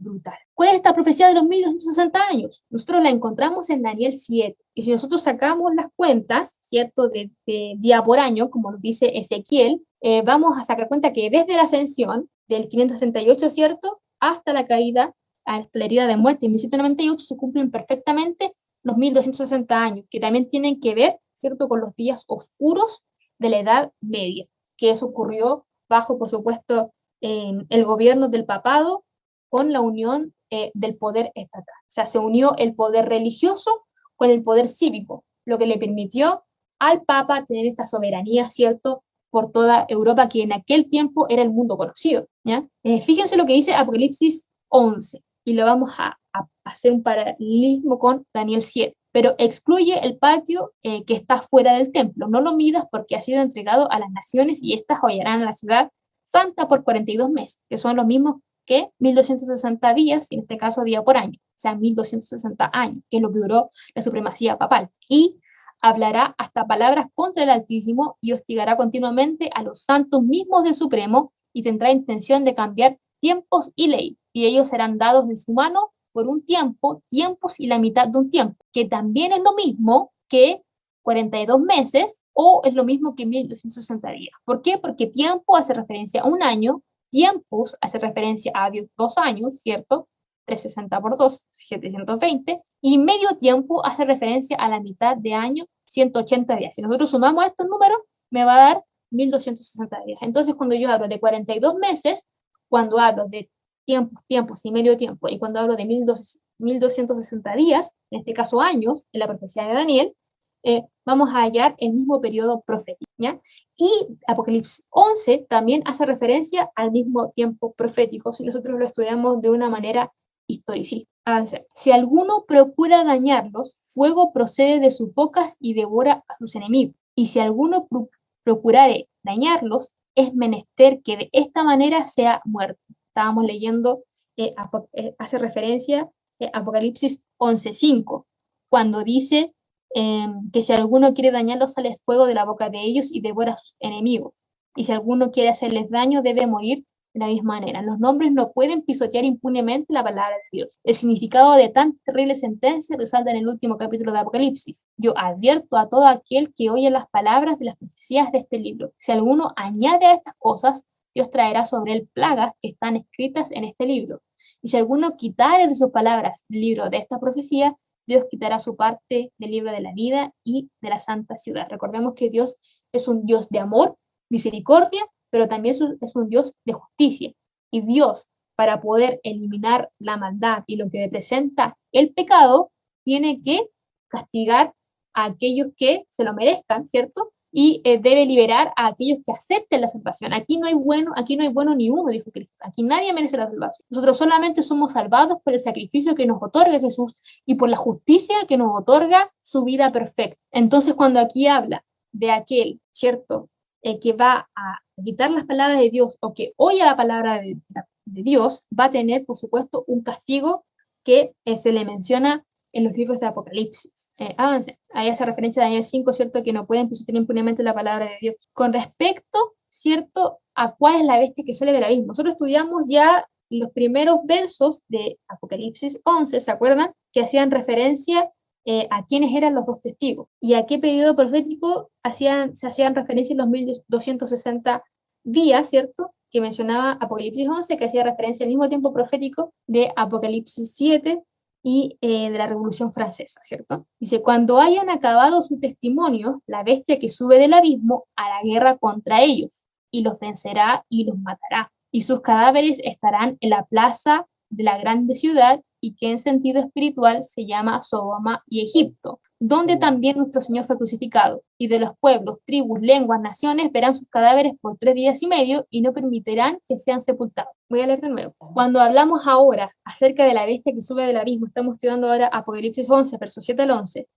brutal. ¿Cuál es esta profecía de los 1260 años? Nosotros la encontramos en Daniel 7, y si nosotros sacamos las cuentas, ¿cierto?, de día por año, como nos dice Ezequiel, vamos a sacar cuenta que desde la ascensión del 538, ¿cierto?, hasta la caída, hasta la herida de muerte en 1798, se cumplen perfectamente los 1260 años, que también tienen que ver, ¿cierto?, con los días oscuros de la Edad Media, que eso ocurrió bajo, por supuesto, el gobierno del papado con la unión del poder estatal. O sea, se unió el poder religioso con el poder cívico, lo que le permitió al Papa tener esta soberanía, ¿cierto?, por toda Europa, que en aquel tiempo era el mundo conocido, ¿ya? Fíjense lo que dice Apocalipsis 11, y lo vamos a hacer un paralelismo con Daniel 7, pero excluye el patio que está fuera del templo. No lo midas porque ha sido entregado a las naciones y éstas hollarán a la ciudad santa por 42 meses, que son los mismos que 1260 días, y en este caso día por año, o sea, 1260 años, que es lo que duró la supremacía papal. Y hablará hasta palabras contra el Altísimo y hostigará continuamente a los santos mismos del Supremo y tendrá intención de cambiar tiempos y ley, y ellos serán dados en su mano por un tiempo, tiempos y la mitad de un tiempo, que también es lo mismo que 42 meses o es lo mismo que 1260 días. ¿Por qué? Porque tiempo hace referencia a un año, tiempos hace referencia a 2 años, ¿cierto? 360 por 2, 720, y medio tiempo hace referencia a la mitad de año, 180 días. Si nosotros sumamos estos números, me va a dar 1260 días. Entonces, cuando yo hablo de 42 meses, cuando hablo de tiempos y medio tiempo, y cuando hablo de 1260 días, en este caso años, en la profecía de Daniel, vamos a hallar el mismo periodo profético, ¿ya? Y Apocalipsis 11 también hace referencia al mismo tiempo profético, si nosotros lo estudiamos de una manera historicista. Si alguno procura dañarlos, fuego procede de sus bocas y devora a sus enemigos. Y si alguno procurare dañarlos, es menester que de esta manera sea muerto. Estábamos leyendo, hace referencia Apocalipsis 11:5, cuando dice que si alguno quiere dañarlos, sale fuego de la boca de ellos y devora a sus enemigos. Y si alguno quiere hacerles daño, debe morir de la misma manera. Los nombres no pueden pisotear impunemente la palabra de Dios. El significado de tan terrible sentencia resalta en el último capítulo de Apocalipsis. Yo advierto a todo aquel que oye las palabras de las profecías de este libro. Si alguno añade a estas cosas, Dios traerá sobre él plagas que están escritas en este libro. Y si alguno quitare de sus palabras del libro de esta profecía, Dios quitará su parte del libro de la vida y de la santa ciudad. Recordemos que Dios es un Dios de amor, misericordia, pero también es un Dios de justicia. Y Dios, para poder eliminar la maldad y lo que representa el pecado, tiene que castigar a aquellos que se lo merezcan, ¿cierto? Y debe liberar a aquellos que acepten la salvación. Aquí no hay bueno ni uno, dijo Cristo. Aquí nadie merece la salvación. Nosotros solamente somos salvados por el sacrificio que nos otorga Jesús y por la justicia que nos otorga su vida perfecta. Entonces, cuando aquí habla de aquel, ¿cierto? Que va a quitar las palabras de Dios o que oye la palabra de Dios, va a tener, por supuesto, un castigo que se le menciona en los libros de Apocalipsis. Avance, ahí hace referencia a Daniel 5, ¿cierto? Que no pueden pisotear impunemente la palabra de Dios. Con respecto, ¿cierto? A cuál es la bestia que sale del abismo. Nosotros estudiamos ya los primeros versos de Apocalipsis 11, ¿se acuerdan? Que hacían referencia a quiénes eran los dos testigos y a qué periodo profético se hacían referencia en los 1260 días, ¿cierto? Que mencionaba Apocalipsis 11, que hacía referencia al mismo tiempo profético de Apocalipsis 7 y de la Revolución Francesa, ¿cierto? Dice, cuando hayan acabado su testimonio, la bestia que sube del abismo hará guerra contra ellos y los vencerá y los matará. Y sus cadáveres estarán en la plaza de la grande ciudad y que en sentido espiritual se llama Sodoma y Egipto, donde también nuestro Señor fue crucificado. Y de los pueblos, tribus, lenguas, naciones verán sus cadáveres por 3 días y medio y no permitirán que sean sepultados. Voy a leer de nuevo. Cuando hablamos ahora acerca de la bestia que sube del abismo, estamos estudiando ahora Apocalipsis 11, versos 7 al 11,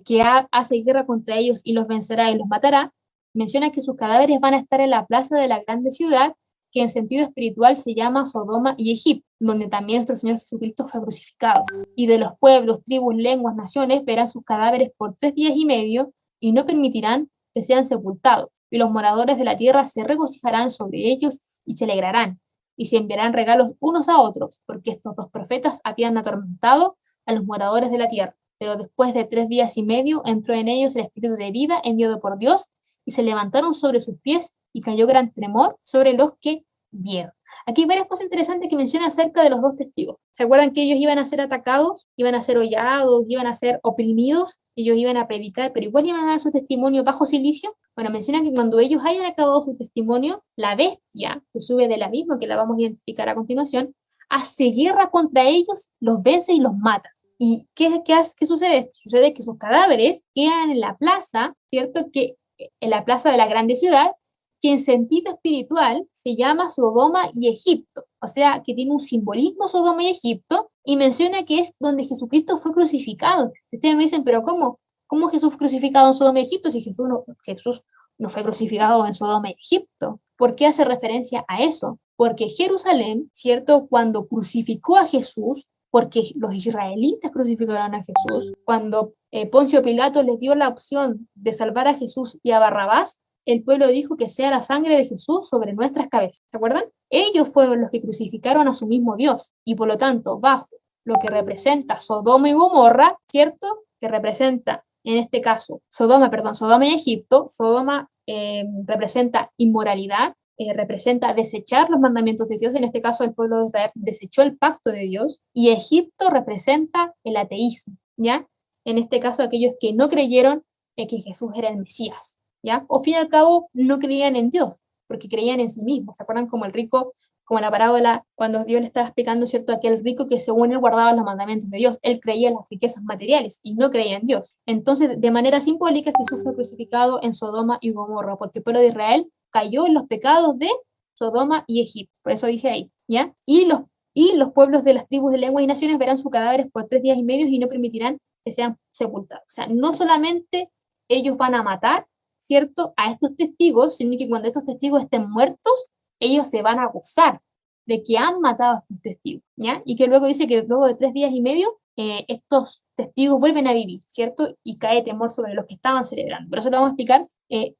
que hace guerra contra ellos y los vencerá y los matará, menciona que sus cadáveres van a estar en la plaza de la grande ciudad, que en sentido espiritual se llama Sodoma y Egipto, donde también nuestro Señor Jesucristo fue crucificado. Y de los pueblos, tribus, lenguas, naciones verán sus cadáveres por 3 días y medio y no permitirán que sean sepultados. Y los moradores de la tierra se regocijarán sobre ellos y se alegrarán, y se enviarán regalos unos a otros, porque estos dos profetas habían atormentado a los moradores de la tierra. Pero después de 3 días y medio entró en ellos el espíritu de vida enviado por Dios, y se levantaron sobre sus pies y cayó gran tremor sobre los que vieron. Aquí hay varias cosas interesantes que menciona acerca de los dos testigos. ¿Se acuerdan que ellos iban a ser atacados, iban a ser hollados, iban a ser oprimidos? Ellos iban a predicar, pero igual iban a dar su testimonio bajo silicio. Bueno, menciona que cuando ellos hayan acabado su testimonio, la bestia que sube del abismo, que la vamos a identificar a continuación, hace guerra contra ellos, los vence y los mata. ¿Y qué sucede? Sucede que sus cadáveres quedan en la plaza, ¿cierto? Que en la plaza de la grande ciudad, que en sentido espiritual se llama Sodoma y Egipto, o sea, que tiene un simbolismo Sodoma y Egipto, y menciona que es donde Jesucristo fue crucificado. Ustedes me dicen, pero ¿cómo Jesús fue crucificado en Sodoma y Egipto si Jesús no fue crucificado en Sodoma y Egipto? ¿Por qué hace referencia a eso? Porque Jerusalén, ¿cierto? Cuando crucificó a Jesús, porque los israelitas crucificaron a Jesús, cuando Poncio Pilato les dio la opción de salvar a Jesús y a Barrabás, el pueblo dijo que sea la sangre de Jesús sobre nuestras cabezas. ¿Se acuerdan? Ellos fueron los que crucificaron a su mismo Dios y por lo tanto, bajo lo que representa Sodoma y Gomorra, ¿cierto? Que representa, en este caso, Sodoma y Egipto. Sodoma representa inmoralidad, representa desechar los mandamientos de Dios, en este caso el pueblo de Israel desechó el pacto de Dios, y Egipto representa el ateísmo, ¿ya? En este caso aquellos que no creyeron que Jesús era el Mesías. ¿Ya? O fin y al cabo no creían en Dios, porque creían en sí mismos. ¿Se acuerdan como el rico, como la parábola, cuando Dios le estaba explicando, ¿cierto?, aquel rico que según él guardaba los mandamientos de Dios, él creía en las riquezas materiales y no creía en Dios. Entonces, de manera simbólica, Jesús fue crucificado en Sodoma y Gomorra, porque el pueblo de Israel cayó en los pecados de Sodoma y Egipto. Por eso dice ahí, ¿ya? Y los pueblos de las tribus de lenguas y naciones verán sus cadáveres por 3 días y medio y no permitirán que sean sepultados. O sea, no solamente ellos van a matar, ¿cierto?, a estos testigos, sino que cuando estos testigos estén muertos, ellos se van a gozar de que han matado a estos testigos, ¿ya? Y que luego dice que luego de 3 días y medio, estos testigos vuelven a vivir, ¿cierto? Y cae temor sobre los que estaban celebrando. Pero eso lo vamos a explicar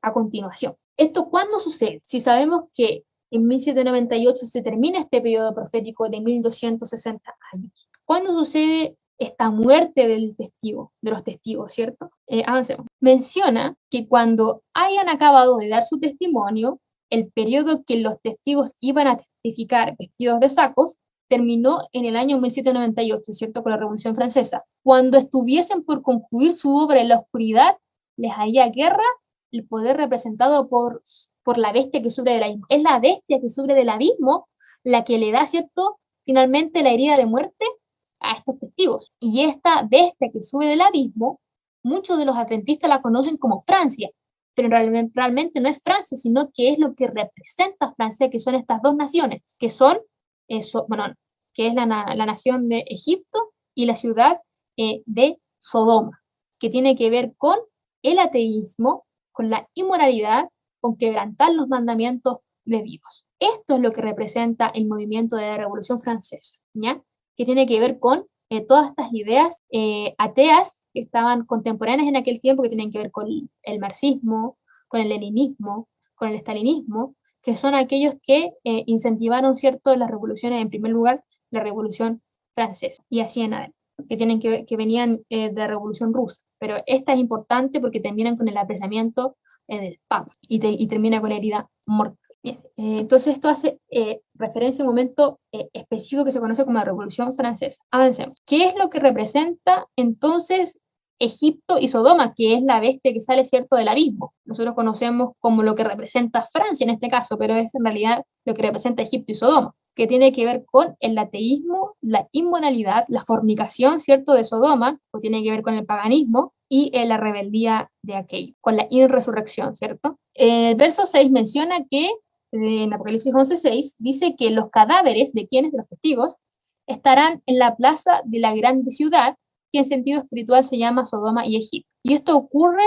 a continuación. ¿Esto cuándo sucede? Si sabemos que en 1798 se termina este periodo profético de 1260 años. ¿Cuándo sucede esta muerte del testigo, de los testigos, ¿cierto? Avancemos. Menciona que cuando hayan acabado de dar su testimonio, el periodo que los testigos iban a testificar vestidos de sacos terminó en el año 1798, ¿cierto?, con la Revolución Francesa. Cuando estuviesen por concluir su obra en la oscuridad, les haría guerra el poder representado por la bestia que sube del abismo. Es la bestia que sube del abismo la que le da, ¿cierto?, finalmente la herida de muerte a estos testigos. Y esta bestia que sube del abismo, muchos de los adventistas la conocen como Francia, pero realmente no es Francia, sino que es lo que representa Francia, que son estas dos naciones, que son, que es la nación de Egipto y la ciudad de Sodoma, que tiene que ver con el ateísmo, con la inmoralidad, con quebrantar los mandamientos de Dios. Esto es lo que representa el movimiento de la Revolución Francesa, ¿ya? Que tiene que ver con todas estas ideas ateas que estaban contemporáneas en aquel tiempo, que tienen que ver con el marxismo, con el leninismo, con el estalinismo, que son aquellos que incentivaron, ¿cierto?, las revoluciones, en primer lugar, la Revolución Francesa, y así en adelante, que venían de la Revolución Rusa. Pero esta es importante porque terminan con el apresamiento del Papa y termina con la herida mortal. Bien, entonces esto hace referencia a un momento específico que se conoce como la Revolución Francesa. Avancemos. ¿Qué es lo que representa entonces Egipto y Sodoma, que es la bestia que sale, cierto, del abismo? Nosotros conocemos como lo que representa Francia en este caso, pero es en realidad lo que representa Egipto y Sodoma, que tiene que ver con el ateísmo, la inmoralidad, la fornicación, cierto, de Sodoma, que tiene que ver con el paganismo, y la rebeldía de aquello, con la inresurrección, ¿cierto? El verso 6 menciona que en Apocalipsis 11:6 dice que los cadáveres de quienes, de los testigos, estarán en la plaza de la grande ciudad, que en sentido espiritual se llama Sodoma y Egipto. Y esto ocurre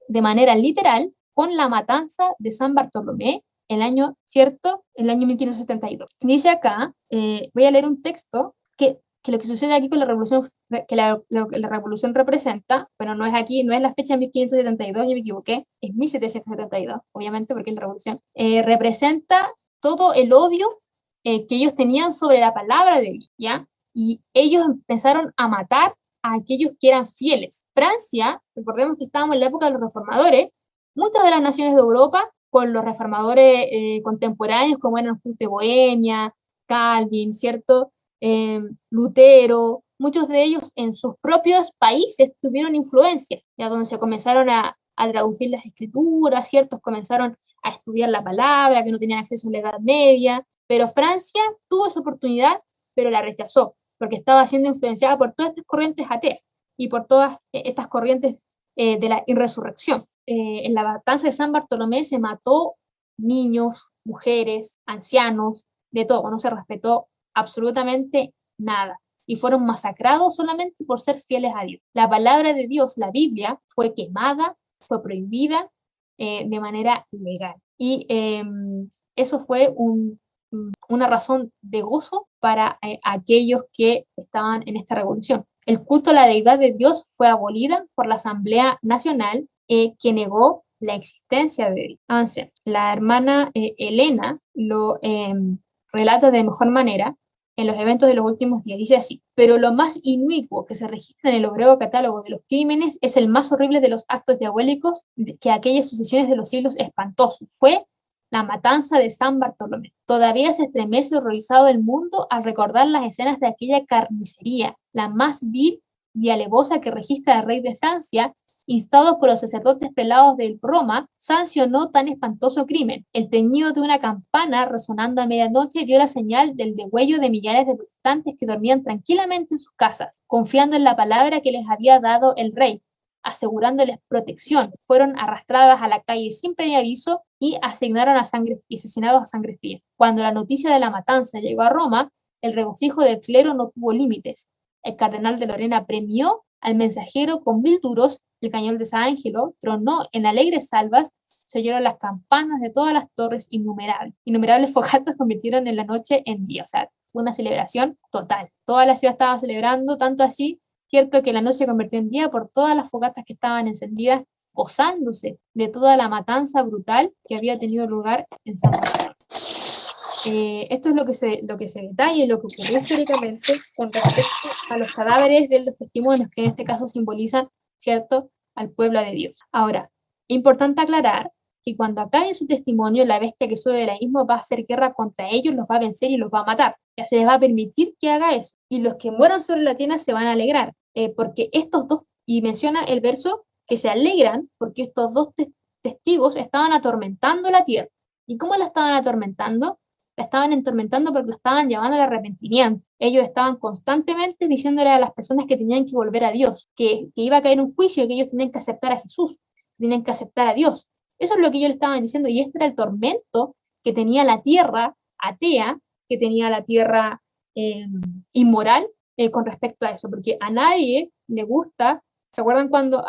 de manera literal con la matanza de San Bartolomé, el año, ¿cierto? El año 1572. Dice acá, voy a leer un texto que lo que sucede aquí con la revolución, que lo que la revolución representa, bueno, no es aquí, no es la fecha 1572, yo me equivoqué, es 1772, obviamente, porque es la revolución, representa todo el odio que ellos tenían sobre la palabra de Dios, ¿ya? Y ellos empezaron a matar a aquellos que eran fieles. Francia, recordemos que estábamos en la época de los reformadores, muchas de las naciones de Europa, con los reformadores contemporáneos, como eran Just de Bohemia, Calvin, ¿cierto? Lutero, muchos de ellos en sus propios países tuvieron influencia, ya donde se comenzaron a traducir las escrituras, ciertos comenzaron a estudiar la palabra, que no tenían acceso a la Edad Media, pero Francia tuvo esa oportunidad, pero la rechazó, porque estaba siendo influenciada por todas estas corrientes ateas y por todas estas corrientes de la inresurrección. En la matanza de San Bartolomé se mató niños, mujeres, ancianos, de todo, no se respetó absolutamente nada y fueron masacrados solamente por ser fieles a Dios. La palabra de Dios, la Biblia, fue quemada, fue prohibida de manera legal. Y eso fue una razón de gozo para aquellos que estaban en esta revolución. El culto a la deidad de Dios fue abolida por la Asamblea Nacional que negó la existencia de Dios. Entonces, la hermana Elena lo relata de mejor manera en los eventos de los últimos días. Dice así: pero lo más inicuo que se registra en el obrero catálogo de los crímenes es el más horrible de los actos diabólicos que aquellas sucesiones de los siglos espantosos. Fue la matanza de San Bartolomé. Todavía se estremece horrorizado el mundo al recordar las escenas de aquella carnicería, la más vil y alevosa que registra el rey de Francia, instado por los sacerdotes prelados de Roma, sancionó tan espantoso crimen. El teñido de una campana resonando a medianoche dio la señal del degüello de millares de protestantes que dormían tranquilamente en sus casas, confiando en la palabra que les había dado el rey, asegurándoles protección. Fueron arrastradas a la calle sin previo aviso y asesinados a sangre fría. Cuando la noticia de la matanza llegó a Roma, el regocijo del clero no tuvo límites. El cardenal de Lorena premió al mensajero con 1.000 duros, el cañón de San Angelo tronó en alegres salvas, se oyeron las campanas de todas las torres innumerables. Innumerables fogatas convirtieron en la noche en día. O sea, fue una celebración total. Toda la ciudad estaba celebrando, tanto así, cierto, que la noche se convirtió en día por todas las fogatas que estaban encendidas, gozándose de toda la matanza brutal que había tenido lugar en San Bartolomé. Esto es lo que se detalla y lo que ocurrió históricamente con respecto a los cadáveres de los testimonios, que en este caso simbolizan, ¿cierto?, al pueblo de Dios. Ahora, importante aclarar que cuando acabe su testimonio, la bestia que sube del abismo va a hacer guerra contra ellos, los va a vencer y los va a matar. Ya se les va a permitir que haga eso. Y los que mueran sobre la tierra se van a alegrar, porque estos dos, y menciona el verso, que se alegran porque estos dos testigos estaban atormentando la tierra. ¿Y cómo la estaban atormentando? La estaban atormentando porque la estaban llevando al arrepentimiento. Ellos estaban constantemente diciéndole a las personas que tenían que volver a Dios, que iba a caer un juicio y que ellos tenían que aceptar a Jesús, tenían que aceptar a Dios. Eso es lo que ellos le estaban diciendo, y este era el tormento que tenía la tierra atea, que tenía la tierra inmoral con respecto a eso, porque a nadie le gusta ¿Se acuerdan cuando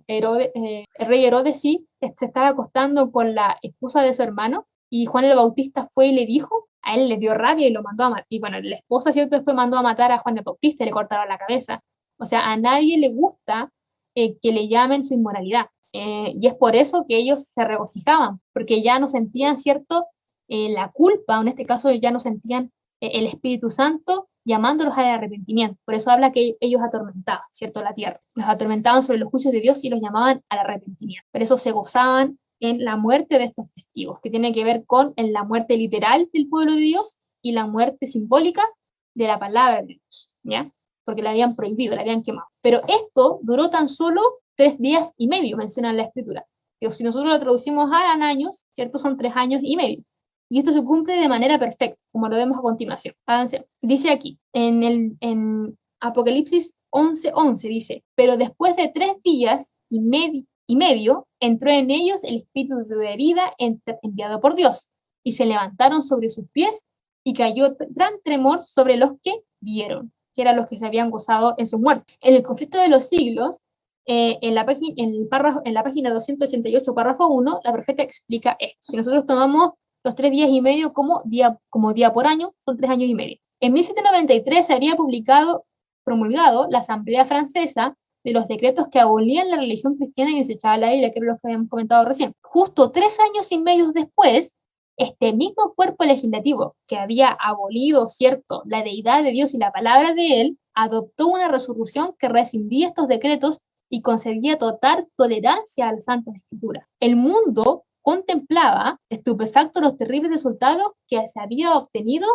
el rey Herodes sí se estaba acostando con la esposa de su hermano? Y Juan el Bautista fue y le dijo, a él le dio rabia y lo mandó a matar. Y bueno, la esposa, ¿cierto? Después mandó a matar a Juan el Bautista y le cortaron la cabeza. O sea, a nadie le gusta que le llamen su inmoralidad. Y es por eso que ellos se regocijaban, porque ya no sentían, ¿cierto? La culpa, o en este caso ya no sentían el Espíritu Santo llamándolos al arrepentimiento. Por eso habla que ellos atormentaban, ¿cierto? La tierra. Los atormentaban sobre los juicios de Dios y los llamaban al arrepentimiento. Por eso se gozaban en la muerte de estos testigos, que tiene que ver con en la muerte literal del pueblo de Dios y la muerte simbólica de la palabra de Dios, ¿ya? Porque la habían prohibido, la habían quemado. Pero esto duró tan solo 3 días y medio, menciona la Escritura. Que si nosotros lo traducimos a años, ¿cierto? Son 3 años y medio. Y esto se cumple de manera perfecta, como lo vemos a continuación. Avancemos. Dice aquí, en Apocalipsis 11:11 dice, pero después de 3 días y medio entró en ellos el espíritu de vida enviado por Dios, y se levantaron sobre sus pies, y cayó gran tremor sobre los que vieron, que eran los que se habían gozado en su muerte. En el conflicto de los siglos, en la página 288, párrafo 1, la profeta explica esto. Si nosotros tomamos los 3 días y medio como día por año, son 3 años y medio. En 1793 se había promulgado la Asamblea Francesa de los decretos que abolían la religión cristiana y desechaban la Biblia, que era lo que habíamos comentado recién. Justo 3 años y medio después, este mismo cuerpo legislativo que había abolido, ¿cierto?, la deidad de Dios y la palabra de él, adoptó una resolución que rescindía estos decretos y concedía total tolerancia a las Santas Escrituras. El mundo contemplaba estupefacto los terribles resultados que se había obtenido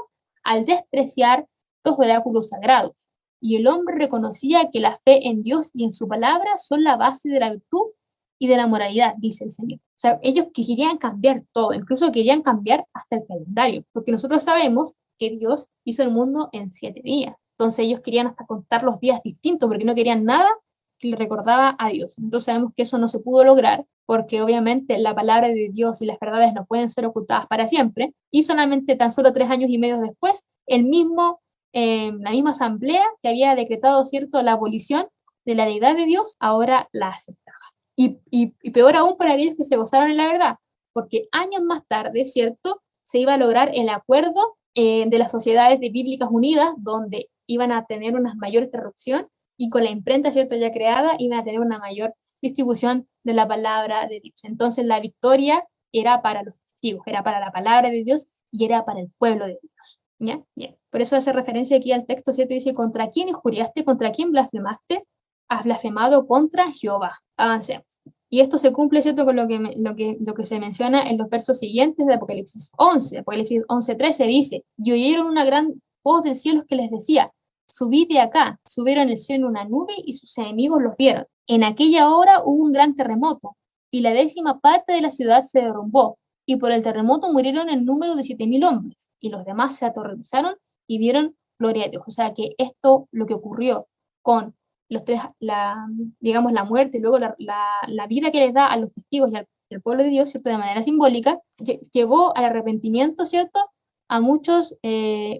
al despreciar los oráculos sagrados. Y el hombre reconocía que la fe en Dios y en su palabra son la base de la virtud y de la moralidad, dice el Señor. O sea, ellos querían cambiar todo, incluso querían cambiar hasta el calendario, porque nosotros sabemos que Dios hizo el mundo en 7 días. Entonces ellos querían hasta contar los días distintos, porque no querían nada que le recordaba a Dios. Entonces sabemos que eso no se pudo lograr, porque obviamente la palabra de Dios y las verdades no pueden ser ocultadas para siempre, y solamente tan solo 3 años y medio después, la misma asamblea que había decretado, ¿cierto?, la abolición de la deidad de Dios, ahora la aceptaba. Y peor aún para aquellos que se gozaron en la verdad, porque años más tarde, ¿cierto?, se iba a lograr el acuerdo de las sociedades bíblicas unidas, donde iban a tener una mayor interrupción y con la imprenta, ¿cierto?, ya creada, iban a tener una mayor distribución de la palabra de Dios. Entonces la victoria era para los testigos, era para la palabra de Dios y era para el pueblo de Dios. ¿Ya? Bien. Por eso hace referencia aquí al texto, ¿cierto? Dice, ¿contra quién injuriaste? ¿Contra quién blasfemaste? Has blasfemado contra Jehová. Avancemos. Y esto se cumple, ¿cierto?, con lo que se menciona en los versos siguientes de Apocalipsis 11. Apocalipsis 11:13 dice, y oyeron una gran voz del cielo que les decía, subid de acá. Subieron el cielo en una nube y sus enemigos los vieron. En aquella hora hubo un gran terremoto y la 10ª parte de la ciudad se derrumbó y por el terremoto murieron en número de 7.000 hombres y los demás se aterrorizaron y dieron gloria a Dios. O sea que esto, lo que ocurrió con los tres, digamos, la muerte y luego la vida que les da a los testigos y al pueblo de Dios, ¿cierto?, de manera simbólica, llevó al arrepentimiento, ¿cierto?, a muchos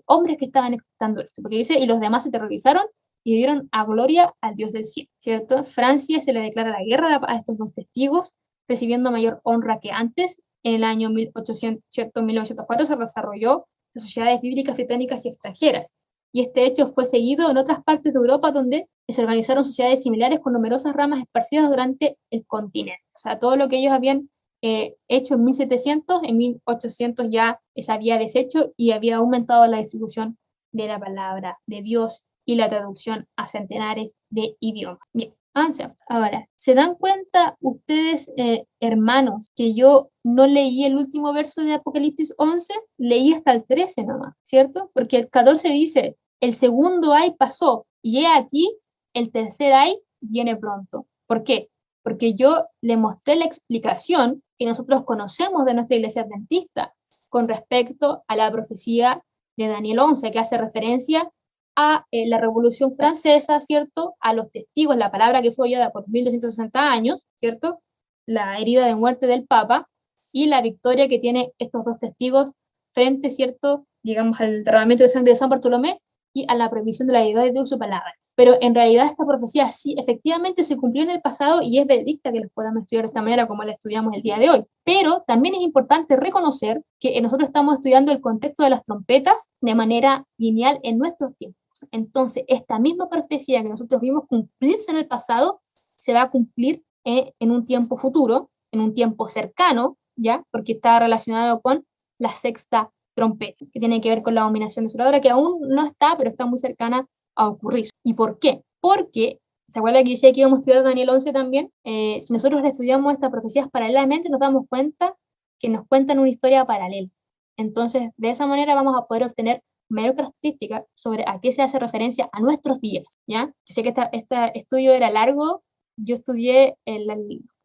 hombres que estaban escuchando esto, porque dice, y los demás se terrorizaron y dieron a gloria al Dios del cielo, ¿cierto? Francia se le declara la guerra a estos dos testigos, recibiendo mayor honra que antes. En el año 1800, ¿cierto? 1904 se desarrolló las sociedades bíblicas británicas y extranjeras, y este hecho fue seguido en otras partes de Europa donde se organizaron sociedades similares con numerosas ramas esparcidas durante el continente. O sea, todo lo que ellos habían hecho en 1700, en 1800 ya se había deshecho y había aumentado la distribución de la palabra de Dios y la traducción a centenares de idiomas. Bien, avancemos. Ahora, ¿se dan cuenta ustedes, hermanos, que yo no leí el último verso de Apocalipsis 11? Leí hasta el 13 nomás, ¿cierto? Porque el 14 dice, el segundo ay pasó, y he aquí, el tercer ay viene pronto. ¿Por qué? Porque yo le mostré la explicación que nosotros conocemos de nuestra iglesia adventista con respecto a la profecía de Daniel 11, que hace referencia a la Revolución Francesa, ¿cierto?, a los testigos, la palabra que fue hollada por 1260 años, ¿cierto?, la herida de muerte del Papa y la victoria que tienen estos dos testigos frente, ¿cierto?, digamos, al derramamiento de sangre de San Bartolomé y a la prohibición de la deidad de Dios su palabra. Pero en realidad esta profecía sí, efectivamente se cumplió en el pasado y es verídica que los podamos estudiar de esta manera como la estudiamos el día de hoy. Pero también es importante reconocer que nosotros estamos estudiando el contexto de las trompetas de manera lineal en nuestros tiempos. Entonces, esta misma profecía que nosotros vimos cumplirse en el pasado se va a cumplir en un tiempo futuro, en un tiempo cercano, ¿ya? Porque está relacionado con la sexta trompeta, que tiene que ver con la dominación desoladora, que aún no está, pero está muy cercana a ocurrir. ¿Y por qué? Porque, ¿se acuerda que decía que íbamos a estudiar Daniel 11 también? Si nosotros estudiamos estas profecías paralelamente, nos damos cuenta que nos cuentan una historia paralela. Entonces, de esa manera vamos a poder obtener mayor característica sobre a qué se hace referencia a nuestros días, ¿ya? Sé que este estudio era largo, yo estudié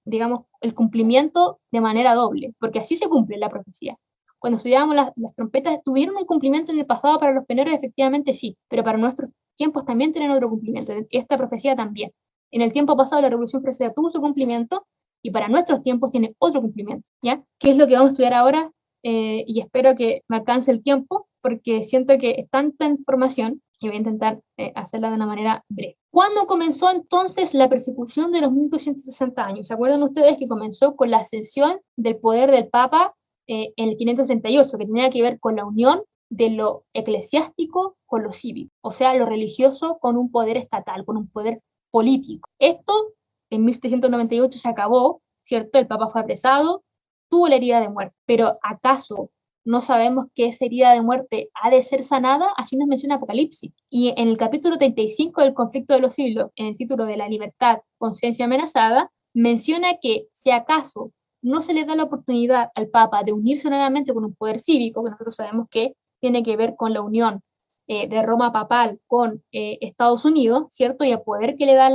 digamos, el cumplimiento de manera doble, porque así se cumple la profecía. Cuando estudiábamos las trompetas, ¿tuvieron un cumplimiento en el pasado para los pioneros? Efectivamente sí, pero para nuestros tiempos también tienen otro cumplimiento, esta profecía también. En el tiempo pasado la Revolución Francesa tuvo su cumplimiento y para nuestros tiempos tiene otro cumplimiento, ¿ya? ¿Qué es lo que vamos a estudiar ahora? Y espero que me alcance el tiempo, porque siento que es tanta información y voy a intentar hacerla de una manera breve. ¿Cuándo comenzó entonces la persecución de los 1260 años? ¿Se acuerdan ustedes que comenzó con la ascensión del poder del Papa en el 538, que tenía que ver con la unión de lo eclesiástico con lo cívico, o sea, lo religioso con un poder estatal, con un poder político? Esto en 1798 se acabó, ¿cierto? El Papa fue apresado, tuvo la herida de muerte, pero ¿acaso no sabemos que esa herida de muerte ha de ser sanada? Así nos menciona Apocalipsis. Y en el capítulo 35 del conflicto de los siglos, en el título de la libertad, conciencia amenazada, menciona que si acaso no se le da la oportunidad al Papa de unirse nuevamente con un poder cívico, que nosotros sabemos que tiene que ver con la unión de Roma papal con Estados Unidos, ¿cierto? Y el poder que le da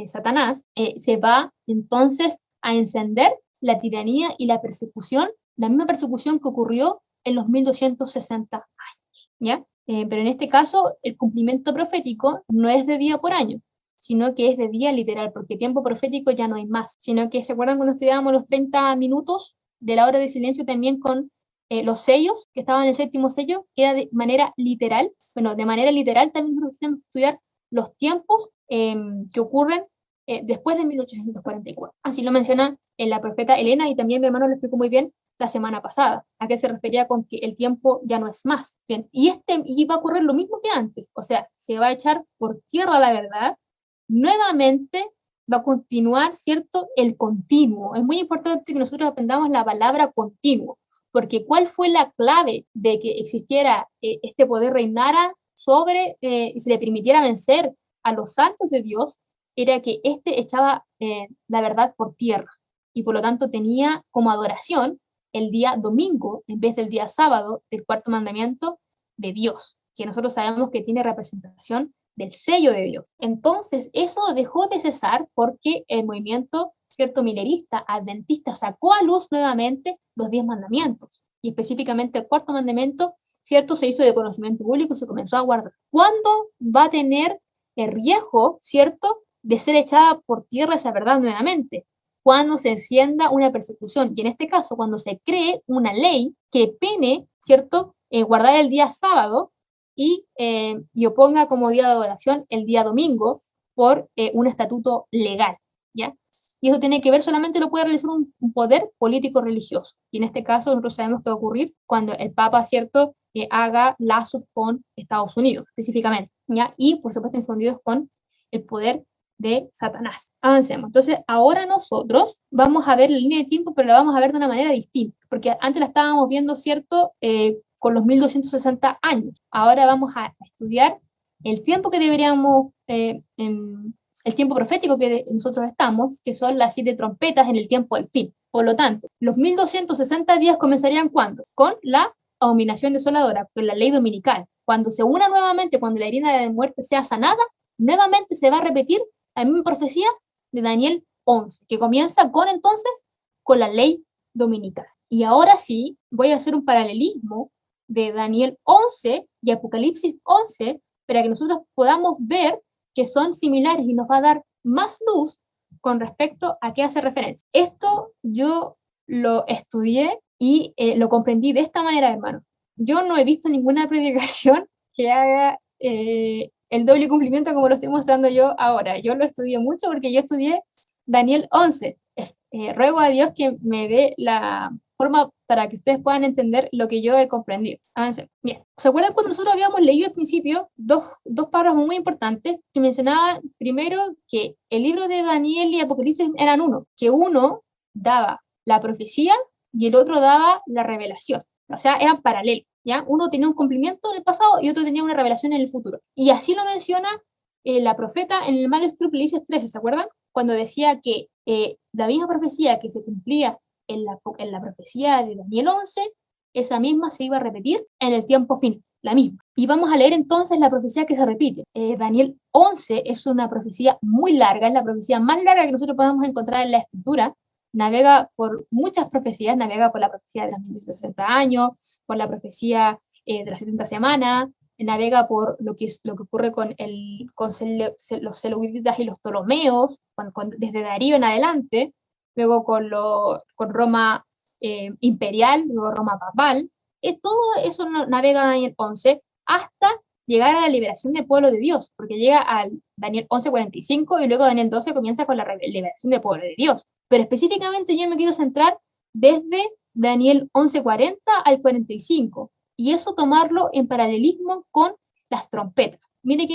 Satanás, se va entonces a encender la tiranía y la persecución, la misma persecución que ocurrió en los 1260 años, ¿ya? Pero en este caso, el cumplimiento profético no es de día por año, sino que es de día literal, porque tiempo profético ya no hay más, sino que, ¿se acuerdan cuando estudiábamos los 30 minutos de la hora de silencio también con los sellos que estaban en el séptimo sello? Queda de manera literal. Bueno, de manera literal también nosotros tenemos que estudiar los tiempos que ocurren después de 1844. Así lo menciona la profeta Elena, y también mi hermano lo explicó muy bien la semana pasada, a qué se refería con que el tiempo ya no es más. Bien, y va a ocurrir lo mismo que antes, o sea, se va a echar por tierra la verdad, nuevamente va a continuar, ¿cierto? El continuo. Es muy importante que nosotros aprendamos la palabra continuo, porque ¿cuál fue la clave de que existiera este poder reinara sobre y se le permitiera vencer a los santos de Dios? Era que éste echaba la verdad por tierra, y por lo tanto tenía como adoración el día domingo en vez del día sábado del cuarto mandamiento de Dios, que nosotros sabemos que tiene representación del sello de Dios. Entonces, eso dejó de cesar porque el movimiento, cierto, milerista, adventista, sacó a luz nuevamente los 10 mandamientos, y específicamente el cuarto mandamiento, cierto, se hizo de conocimiento público y se comenzó a guardar. ¿Cuándo va a tener el riesgo, cierto, de ser echada por tierra esa verdad nuevamente? Cuando se encienda una persecución, y en este caso cuando se cree una ley que pene, ¿cierto?, guardar el día sábado y oponga como día de adoración el día domingo por un estatuto legal, ¿ya? Y eso tiene que ver, solamente lo puede realizar un poder político religioso, y en este caso nosotros sabemos que va a ocurrir cuando el Papa, ¿cierto?, haga lazos con Estados Unidos específicamente, ¿ya? Y por supuesto infundidos con el poder de Satanás. Avancemos. Entonces, ahora nosotros vamos a ver la línea de tiempo, pero la vamos a ver de una manera distinta, porque antes la estábamos viendo, ¿cierto?, con los 1260 años. Ahora vamos a estudiar el tiempo que deberíamos, el tiempo profético que nosotros estamos, que son las 7 trompetas en el tiempo del fin. Por lo tanto, los 1260 días comenzarían ¿cuándo? Con la abominación desoladora, con la ley dominical. Cuando se una nuevamente, cuando la herida de muerte sea sanada, nuevamente se va a repetir la misma profecía de Daniel 11, que comienza con entonces con la ley dominical. Y ahora sí, voy a hacer un paralelismo de Daniel 11 y Apocalipsis 11 para que nosotros podamos ver que son similares y nos va a dar más luz con respecto a qué hace referencia. Esto yo lo estudié y lo comprendí de esta manera, hermano. Yo no he visto ninguna predicación que haga el doble cumplimiento como lo estoy mostrando yo ahora. Yo lo estudié mucho porque yo estudié Daniel 11. Ruego a Dios que me dé la forma para que ustedes puedan entender lo que yo he comprendido. Avancemos. Bien, ¿se acuerdan cuando nosotros habíamos leído al principio dos párrafos muy importantes que mencionaban primero que el libro de Daniel y Apocalipsis eran uno, que uno daba la profecía y el otro daba la revelación? O sea, eran paralelos, ¿ya? Uno tenía un cumplimiento en el pasado y otro tenía una revelación en el futuro. Y así lo menciona la profeta en el Malus Triplices 13, ¿se acuerdan? Cuando decía que la misma profecía que se cumplía en la profecía de Daniel 11, esa misma se iba a repetir en el tiempo fin, la misma. Y vamos a leer entonces la profecía que se repite. Daniel 11 es una profecía muy larga, es la profecía más larga que nosotros podemos encontrar en la escritura. Navega por muchas profecías, navega por la profecía de los 1160 años, por la profecía de las 70 semanas, navega por lo que ocurre con los seleucidas y los ptolomeos, desde Darío en adelante, luego con Roma imperial, luego Roma papal. Todo eso navega Daniel 11 hasta llegar a la liberación del pueblo de Dios, porque llega al Daniel 11:45 y luego Daniel 12 comienza con la liberación del pueblo de Dios. Pero específicamente yo me quiero centrar desde Daniel 11:40 al 45, y eso tomarlo en paralelismo con las trompetas. Mire qué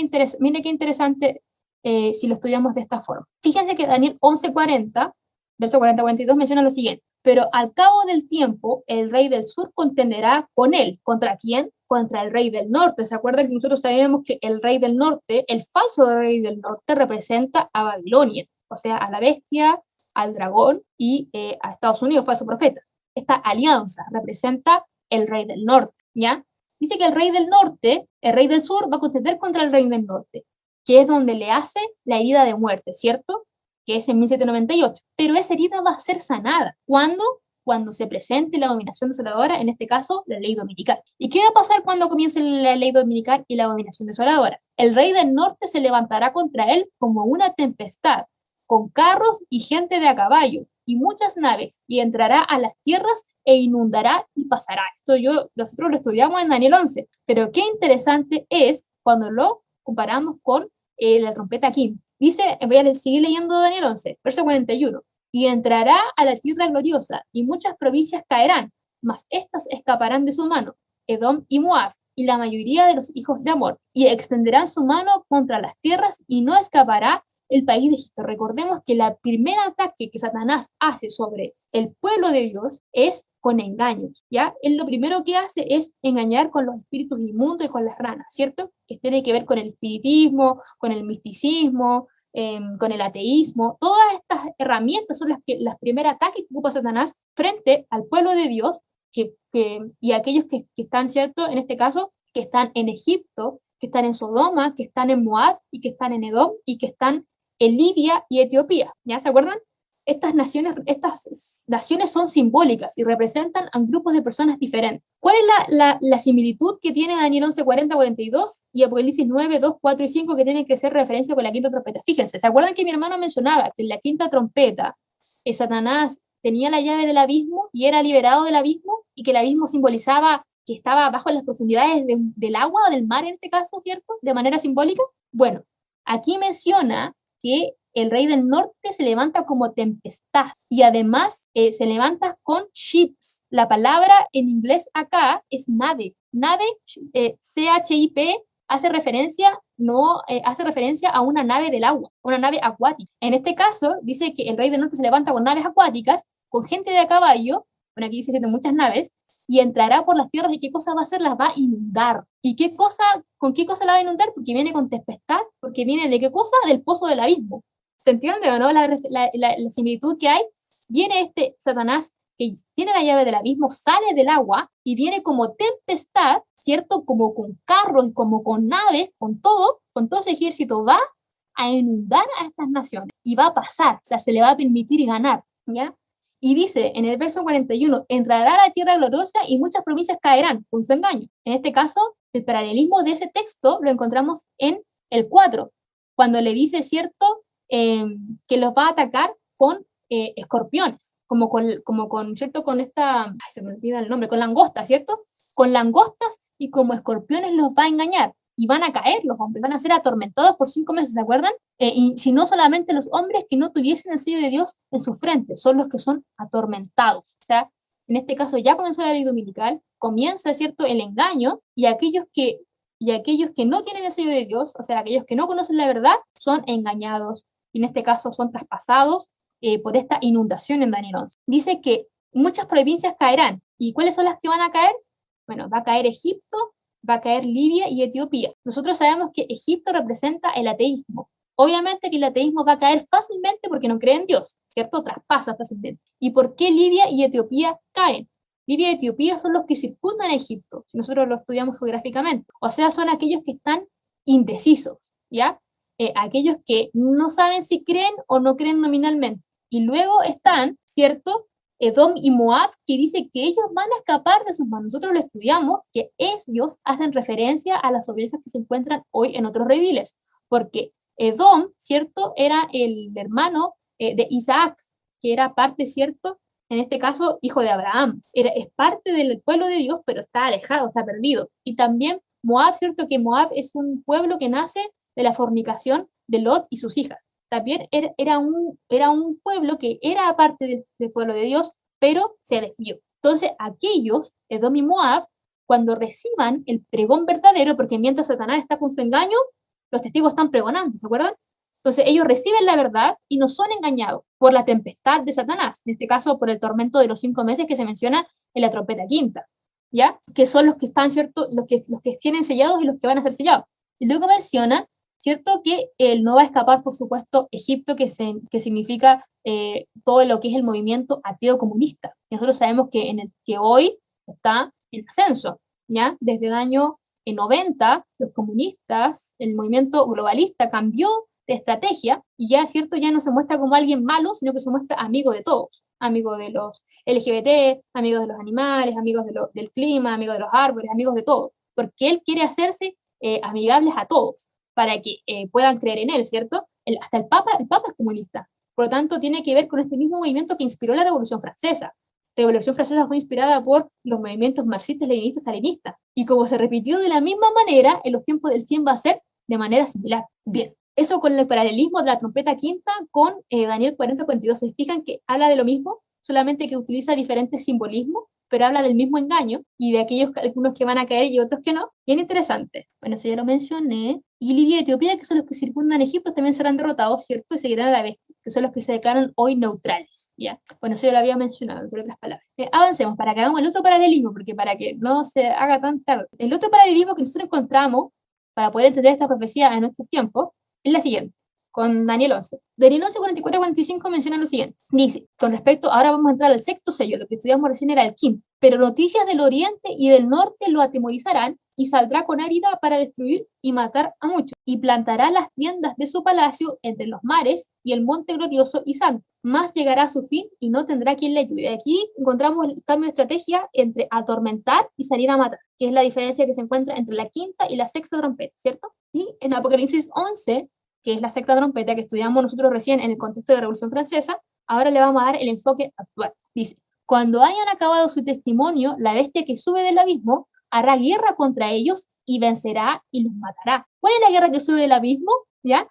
interesante si lo estudiamos de esta forma. Fíjense que Daniel 11:40, verso 40-42, menciona lo siguiente: pero al cabo del tiempo, el rey del sur contenderá con él. ¿Contra quién? Contra el rey del norte. ¿Se acuerdan que nosotros sabemos que el rey del norte, el falso rey del norte, representa a Babilonia, o sea, a la bestia, al dragón y a Estados Unidos, falso profeta? Esta alianza representa el rey del norte, ¿ya? Dice que el rey del norte, el rey del sur, va a contender contra el rey del norte, que es donde le hace la herida de muerte, ¿cierto? Que es en 1798. Pero esa herida va a ser sanada. ¿Cuándo? Cuando se presente la abominación desoladora, en este caso, la ley dominical. ¿Y qué va a pasar cuando comience la ley dominical y la abominación desoladora? El rey del norte se levantará contra él como una tempestad, con carros y gente de a caballo, y muchas naves, y entrará a las tierras e inundará y pasará. Nosotros lo estudiamos en Daniel 11, pero qué interesante es cuando lo comparamos con la trompeta Kim. Dice, voy a seguir leyendo Daniel 11, verso 41, y entrará a la tierra gloriosa, y muchas provincias caerán, mas éstas escaparán de su mano, Edom y Moab, y la mayoría de los hijos de Amor, y extenderán su mano contra las tierras, y no escapará el país de Egipto. Recordemos que el primer ataque que Satanás hace sobre el pueblo de Dios es con engaños, ¿ya? Él lo primero que hace es engañar con los espíritus inmundos y con las ranas, ¿cierto? Que tiene que ver con el espiritismo, con el misticismo, con el ateísmo. Todas estas herramientas son las primeros ataques que ocupa Satanás frente al pueblo de Dios y aquellos que están, ¿cierto? En este caso, que están en Egipto, que están en Sodoma, que están en Moab y que están en Edom y que están en Libia y Etiopía. ¿Ya se acuerdan? Estas naciones son simbólicas y representan a grupos de personas diferentes. ¿Cuál es la similitud que tiene Daniel 11, 40, 42 y Apocalipsis 9, 2, 4 y 5, que tienen que hacer referencia con la quinta trompeta? Fíjense, ¿se acuerdan que mi hermano mencionaba que en la quinta trompeta Satanás tenía la llave del abismo y era liberado del abismo, y que el abismo simbolizaba que estaba bajo las profundidades del agua o del mar en este caso, ¿cierto? De manera simbólica. Bueno, aquí menciona que el rey del norte se levanta como tempestad y además se levanta con ships. La palabra en inglés acá es nave. Nave, C-H-I-P, hace referencia, no, hace referencia a una nave del agua, una nave acuática. En este caso, dice que el rey del norte se levanta con naves acuáticas, con gente de a caballo, bueno, aquí dice muchas naves, y entrará por las tierras. ¿Y qué cosa va a hacer? Las va a inundar. ¿Y con qué cosa la va a inundar? Porque viene con tempestad, porque viene de qué cosa? Del pozo del abismo. ¿Se entiende o no la similitud que hay? Viene este Satanás que tiene la llave del abismo, sale del agua y viene como tempestad, ¿cierto? Como con carros, como con naves, con todo ese ejército, va a inundar a estas naciones y va a pasar, o sea, se le va a permitir ganar, ¿ya? Y dice en el verso 41, entrará a la tierra gloriosa y muchas provincias caerán con su engaño. En este caso, el paralelismo de ese texto lo encontramos en el 4, cuando le dice, ¿cierto?, que los va a atacar con escorpiones, ¿cierto? Con esta, ay, se me olvida el nombre, con langostas, ¿cierto? Con langostas y como escorpiones los va a engañar. y van a caer los hombres, van a ser atormentados por 5 meses, ¿se acuerdan? Y si no solamente los hombres que no tuviesen el sello de Dios en su frente, son los que son atormentados. O sea, en este caso ya comenzó la ley dominical, comienza, ¿cierto?, el engaño, y aquellos que no tienen el sello de Dios, o sea, aquellos que no conocen la verdad, son engañados, y en este caso son traspasados por esta inundación en Daniel 11. Dice que muchas provincias caerán. ¿Y cuáles son las que van a caer? Bueno, va a caer Egipto, va a caer Libia y Etiopía. Nosotros sabemos que Egipto representa el ateísmo. Obviamente que el ateísmo va a caer fácilmente porque no cree en Dios, ¿cierto? Traspasa fácilmente. ¿Y por qué Libia y Etiopía caen? Libia y Etiopía son los que circundan a Egipto, si nosotros lo estudiamos geográficamente. O sea, son aquellos que están indecisos, ¿ya? Aquellos que no saben si creen o no creen nominalmente. Y luego están, ¿cierto?, Edom y Moab, que dice que ellos van a escapar de sus manos. Nosotros lo estudiamos, que ellos hacen referencia a las ovejas que se encuentran hoy en otros rediles, porque Edom, ¿cierto?, era el hermano de Isaac, que era parte, ¿cierto?, en este caso, hijo de Abraham. Es parte del pueblo de Dios, pero está alejado, está perdido. Y también Moab, ¿cierto?, que Moab es un pueblo que nace de la fornicación de Lot y sus hijas. También era un pueblo que era parte del pueblo de Dios, pero se desvió. Entonces, aquellos, Edom y Moab, cuando reciban el pregón verdadero, porque mientras Satanás está con su engaño, los testigos están pregonando, ¿se acuerdan? Entonces, ellos reciben la verdad y no son engañados por la tempestad de Satanás, en este caso por el tormento de los 5 meses que se menciona en la trompeta quinta, ¿ya? Que son los que están, ¿cierto? Los que tienen sellados y los que van a ser sellados. Y luego menciona, ¿cierto?, que él no va a escapar, por supuesto, Egipto, que significa todo lo que es el movimiento ateo comunista. Y nosotros sabemos que hoy está en ascenso, ¿ya? Desde el año 90, los comunistas, el movimiento globalista cambió de estrategia y ya, ¿cierto?, ya no se muestra como alguien malo, sino que se muestra amigo de todos, amigo de los LGBT, amigos de los animales, amigos del clima, amigos de los árboles, amigos de todo, porque él quiere hacerse amigables a todos para que puedan creer en él, ¿cierto? Hasta el Papa es comunista, por lo tanto tiene que ver con este mismo movimiento que inspiró la Revolución Francesa. La Revolución Francesa fue inspirada por los movimientos marxistas, leninistas, stalinistas, y como se repitió de la misma manera, en los tiempos del fin va a ser de manera similar. Bien, eso con el paralelismo de la trompeta quinta con Daniel 40:42. Se fijan que habla de lo mismo, solamente que utiliza diferentes simbolismos, pero habla del mismo engaño y de algunos que van a caer y otros que no. Bien interesante. Bueno, eso ya lo mencioné. Y Libia y Etiopía, que son los que circundan Egipto, también serán derrotados, ¿cierto? Y seguirán a la bestia, que son los que se declaran hoy neutrales, ¿ya? Bueno, eso ya lo había mencionado, por otras palabras. Avancemos para que hagamos el otro paralelismo, porque para que no se haga tan tarde. El otro paralelismo que nosotros encontramos para poder entender esta profecía en nuestros tiempos es la siguiente, con Daniel 11. Daniel 11, 44-45 menciona lo siguiente. Dice, con respecto, ahora vamos a entrar al sexto sello, lo que estudiamos recién era el quinto. Pero noticias del oriente y del norte lo atemorizarán y saldrá con árida para destruir y matar a muchos. Y plantará las tiendas de su palacio entre los mares y el monte glorioso y santo. Más llegará a su fin y no tendrá quien le ayude. Aquí encontramos el cambio de estrategia entre atormentar y salir a matar, que es la diferencia que se encuentra entre la quinta y la sexta trompeta, ¿cierto? Y en Apocalipsis 11, que es la sexta trompeta que estudiamos nosotros recién en el contexto de la Revolución Francesa, ahora le vamos a dar el enfoque actual. Dice, cuando hayan acabado su testimonio, la bestia que sube del abismo hará guerra contra ellos y vencerá y los matará. ¿Cuál es la guerra que sube del abismo? ¿Ya?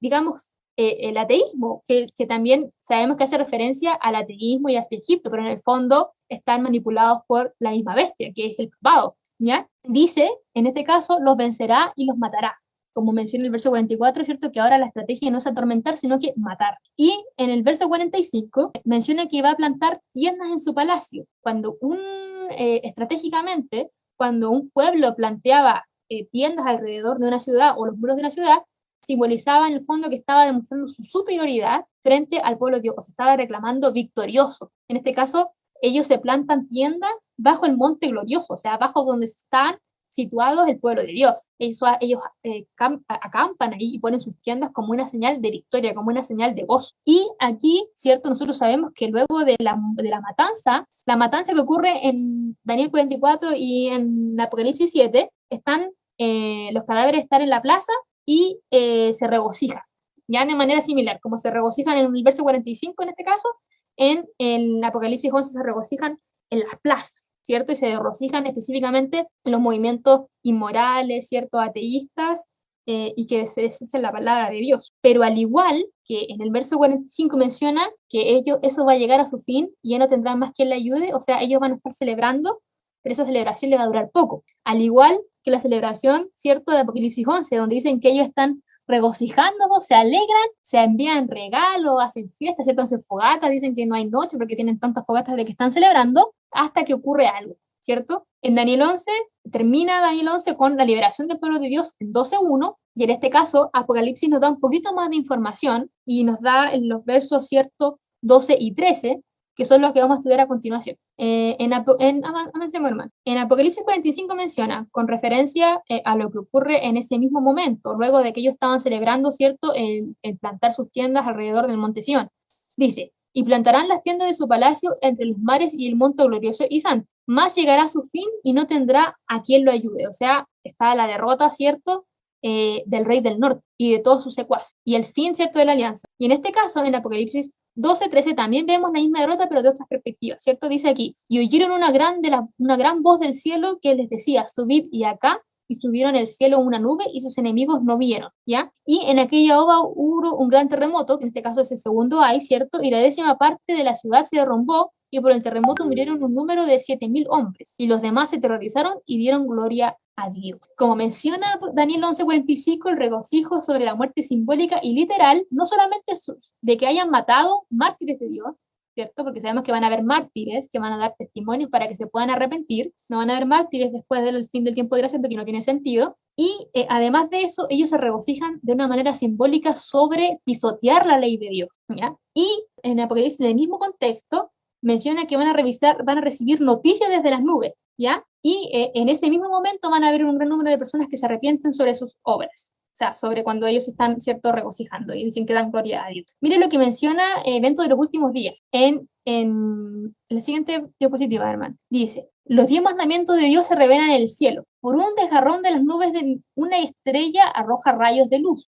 Digamos, el ateísmo, que también sabemos que hace referencia al ateísmo y a Egipto, pero en el fondo están manipulados por la misma bestia, que es el papado, ¿ya? Dice, en este caso, los vencerá y los matará. Como menciona el verso 44, ¿cierto? Que ahora la estrategia no es atormentar, sino que matar. Y en el verso 45 menciona que va a plantar tiendas en su palacio. Estratégicamente, cuando un pueblo planteaba tiendas alrededor de una ciudad o los muros de la ciudad, simbolizaba en el fondo que estaba demostrando su superioridad frente al pueblo de Dios, o se estaba reclamando victorioso. En este caso, ellos se plantan tiendas bajo el monte glorioso, o sea, bajo donde están situados el pueblo de Dios. Ellos acampan ahí y ponen sus tiendas como una señal de victoria, como una señal de gozo. Y aquí, ¿cierto? Nosotros sabemos que luego de la matanza que ocurre en Daniel 44 y en Apocalipsis 7, los cadáveres están en la plaza y se regocijan, ya de manera similar, como se regocijan en el verso 45 en este caso, en Apocalipsis 11 se regocijan en las plazas. ¿cierto? Y se regocijan específicamente en los movimientos inmorales, ¿cierto? Ateístas, y que se desechan la palabra de Dios. Pero al igual que en el verso 45 menciona que eso va a llegar a su fin y ya no tendrán más quien le ayude, o sea, ellos van a estar celebrando, pero esa celebración le va a durar poco. Al igual que la celebración, ¿cierto?, de Apocalipsis 11, donde dicen que ellos están regocijándose, se alegran, se envían regalos, hacen fiestas, ¿cierto? Hacen fogatas, dicen que no hay noche porque tienen tantas fogatas de que están celebrando, hasta que ocurre algo, ¿cierto? En Daniel 11, termina Daniel 11 con la liberación del pueblo de Dios en 12:1, y en este caso Apocalipsis nos da un poquito más de información y nos da en los versos, ¿cierto?, 12 y 13, que son los que vamos a estudiar a continuación. En Apocalipsis 45 menciona, con referencia a lo que ocurre en ese mismo momento, luego de que ellos estaban celebrando, ¿cierto?, el plantar sus tiendas alrededor del monte Sión. Dice, y plantarán las tiendas de su palacio entre los mares y el monte glorioso y santo. Más llegará a su fin y no tendrá a quien lo ayude. O sea, está la derrota, ¿cierto?, del rey del norte y de todos sus secuaces. Y el fin, ¿cierto?, de la alianza. Y en este caso, en Apocalipsis 12:13 también vemos la misma derrota, pero de otras perspectivas, ¿cierto? Dice aquí, y oyeron una gran voz del cielo que les decía, subid y acá, y subieron el cielo una nube y sus enemigos no vieron, ¿ya? Y en aquella hora hubo un gran terremoto, que en este caso es el segundo ay, ¿cierto? Y la 10ª parte de la ciudad se derrumbó, y por el terremoto murieron un número de 7.000 hombres, y los demás se terrorizaron y dieron gloria a Dios. Como menciona Daniel 11:45, el regocijo sobre la muerte simbólica y literal, no solamente de que hayan matado mártires de Dios, ¿cierto? Porque sabemos que van a haber mártires que van a dar testimonio para que se puedan arrepentir, no van a haber mártires después del fin del tiempo de gracia porque no tiene sentido, y además de eso, ellos se regocijan de una manera simbólica sobre pisotear la ley de Dios, ¿ya? Y en Apocalipsis, en el mismo contexto, menciona que van a recibir noticias desde las nubes, ¿ya? Y en ese mismo momento van a haber un gran número de personas que se arrepienten sobre sus obras, o sea, sobre cuando ellos están, ¿cierto?, regocijando y dicen que dan gloria a Dios. Mire lo que menciona Evento de los Últimos Días en la siguiente diapositiva, hermano. Dice, los 10 mandamientos de Dios se revelan en el cielo. Por un desgarrón de las nubes de una estrella arroja rayos de luz,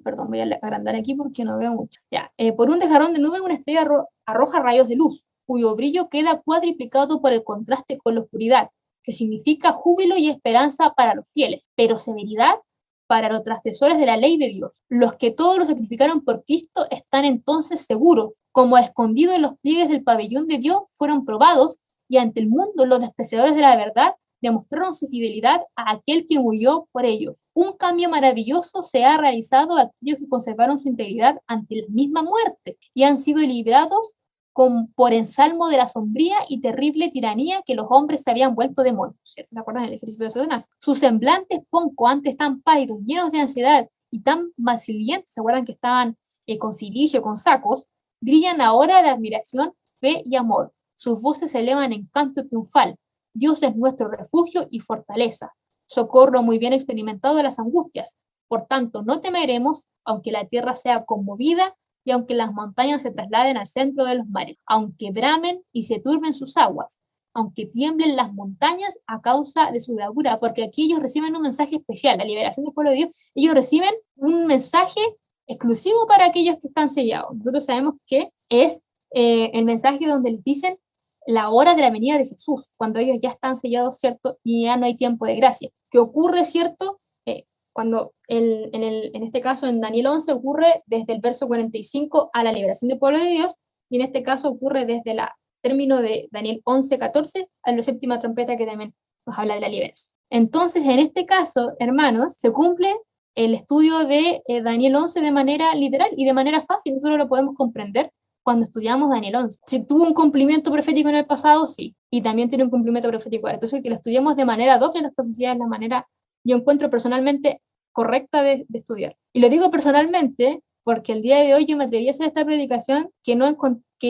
perdón, voy a agrandar aquí porque no veo mucho. Ya, por un desgarrón de nube una estrella arroja rayos de luz, cuyo brillo queda cuadriplicado por el contraste con la oscuridad, que significa júbilo y esperanza para los fieles, pero severidad para los transgresores de la ley de Dios. Los que todos lo sacrificaron por Cristo están entonces seguros, como escondidos en los pliegues del pabellón de Dios, fueron probados, y ante el mundo los despreciadores de la verdad demostraron su fidelidad a aquel que murió por ellos. Un cambio maravilloso se ha realizado a aquellos que conservaron su integridad ante la misma muerte y han sido librados por ensalmo de la sombría y terrible tiranía que los hombres se habían vuelto demonios, ¿cierto? ¿Se acuerdan del ejército de Satanás? Sus semblantes ponco, antes tan pálidos, llenos de ansiedad y tan macilientos, ¿se acuerdan que estaban con cilicio, con sacos? Brillan ahora de admiración, fe y amor. Sus voces se elevan en canto triunfal. Dios es nuestro refugio y fortaleza, socorro muy bien experimentado de las angustias. Por tanto, no temeremos, aunque la tierra sea conmovida y aunque las montañas se trasladen al centro de los mares, aunque bramen y se turben sus aguas, aunque tiemblen las montañas a causa de su bravura, porque aquí ellos reciben un mensaje especial, la liberación del pueblo de Dios, ellos reciben un mensaje exclusivo para aquellos que están sellados. Nosotros sabemos que es el mensaje donde les dicen la hora de la venida de Jesús, cuando ellos ya están sellados, ¿cierto? Y ya no hay tiempo de gracia. ¿Qué ocurre, cierto? Cuando en este caso en Daniel 11 ocurre desde el verso 45 a la liberación del pueblo de Dios, y en este caso ocurre desde el término de Daniel 11:14 a la séptima trompeta que también nos habla de la liberación. Entonces, en este caso, hermanos, se cumple el estudio de Daniel 11 de manera literal y de manera fácil. Nosotros lo podemos comprender cuando estudiamos Daniel 11. Si tuvo un cumplimiento profético en el pasado, sí, y también tiene un cumplimiento profético ahora. Entonces, que lo estudiamos de manera doble en las profecías es la manera, yo encuentro personalmente, correcta de estudiar. Y lo digo personalmente porque el día de hoy yo me atreví a hacer esta predicación que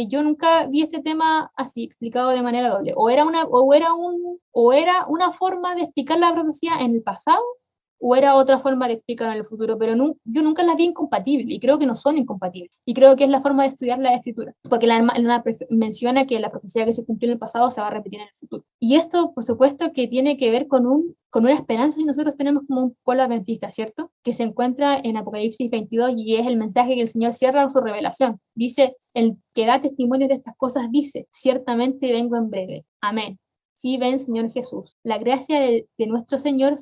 yo nunca vi este tema así explicado de manera doble. O era una forma de explicar la profecía en el pasado, o era otra forma de explicar en el futuro, pero yo nunca las vi incompatibles y creo que no son incompatibles. Y creo que es la forma de estudiar la escritura, porque la hermana menciona que la profecía que se cumplió en el pasado se va a repetir en el futuro. Y esto, por supuesto, que tiene que ver con una esperanza que nosotros tenemos como un pueblo adventista, ¿cierto? Que se encuentra en Apocalipsis 22 y es el mensaje que el Señor cierra en su revelación. Dice, el que da testimonio de estas cosas dice, ciertamente vengo en breve. Amén. Sí, ven, Señor Jesús. La gracia de nuestro Señor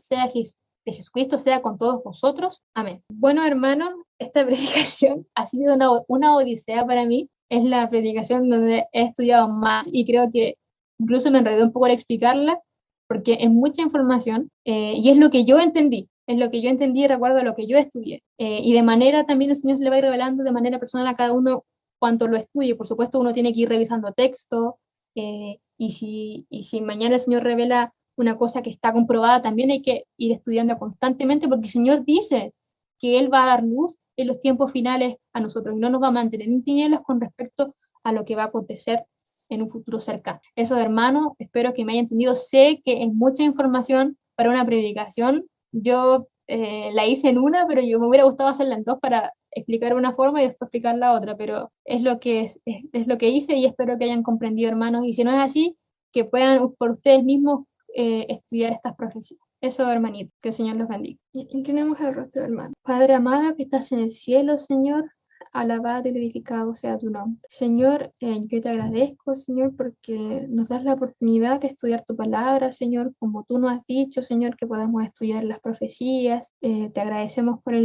de Jesucristo sea con todos vosotros. Amén. Bueno, hermanos, esta predicación ha sido una odisea para mí. Es la predicación donde he estudiado más y creo que incluso me enredé un poco al explicarla porque es mucha información y es lo que yo entendí. Es lo que yo entendí y recuerdo lo que yo estudié. Y de manera también el Señor se le va a ir revelando de manera personal a cada uno cuanto lo estudie. Por supuesto, uno tiene que ir revisando texto y si mañana el Señor revela una cosa que está comprobada, también hay que ir estudiando constantemente porque el Señor dice que Él va a dar luz en los tiempos finales a nosotros y no nos va a mantener en tinieblas con respecto a lo que va a acontecer en un futuro cercano. Eso, hermano, espero que me haya entendido. Sé que es mucha información para una predicación. Yo la hice en una, pero yo me hubiera gustado hacerla en dos para explicar una forma y después explicar la otra, pero es lo que es lo que hice y espero que hayan comprendido, hermanos. Y si no es así, que puedan por ustedes mismos estudiar estas profecías. Eso, hermanito, que el Señor los bendiga. Inclinemos el rostro, hermano. Padre amado que estás en el cielo, Señor, alabado y glorificado sea tu nombre. Señor, yo te agradezco, Señor, porque nos das la oportunidad de estudiar tu palabra, Señor, como tú nos has dicho, Señor, que podamos estudiar las profecías. Te agradecemos por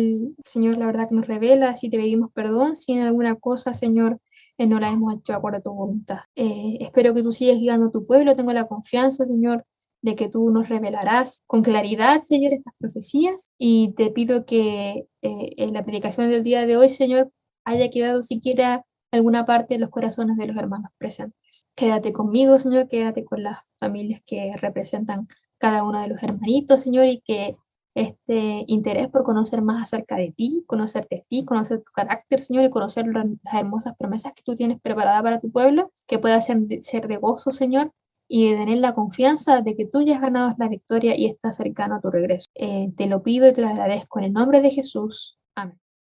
Señor, la verdad que nos revelas y te pedimos perdón si en alguna cosa, Señor, no la hemos hecho de acuerdo a tu voluntad. Espero que tú sigas guiando a tu pueblo. Tengo la confianza, Señor, de que tú nos revelarás con claridad, Señor, estas profecías. Y te pido que en la predicación del día de hoy, Señor, haya quedado siquiera alguna parte de los corazones de los hermanos presentes. Quédate conmigo, Señor, quédate con las familias que representan cada uno de los hermanitos, Señor, y que este interés por conocer más acerca de ti, conocerte a ti, conocer tu carácter, Señor, y conocer las hermosas promesas que tú tienes preparadas para tu pueblo, que pueda ser de gozo, Señor, y de tener la confianza de que tú ya has ganado la victoria y estás cercano a tu regreso. Te lo pido y te lo agradezco en el nombre de Jesús. Amén.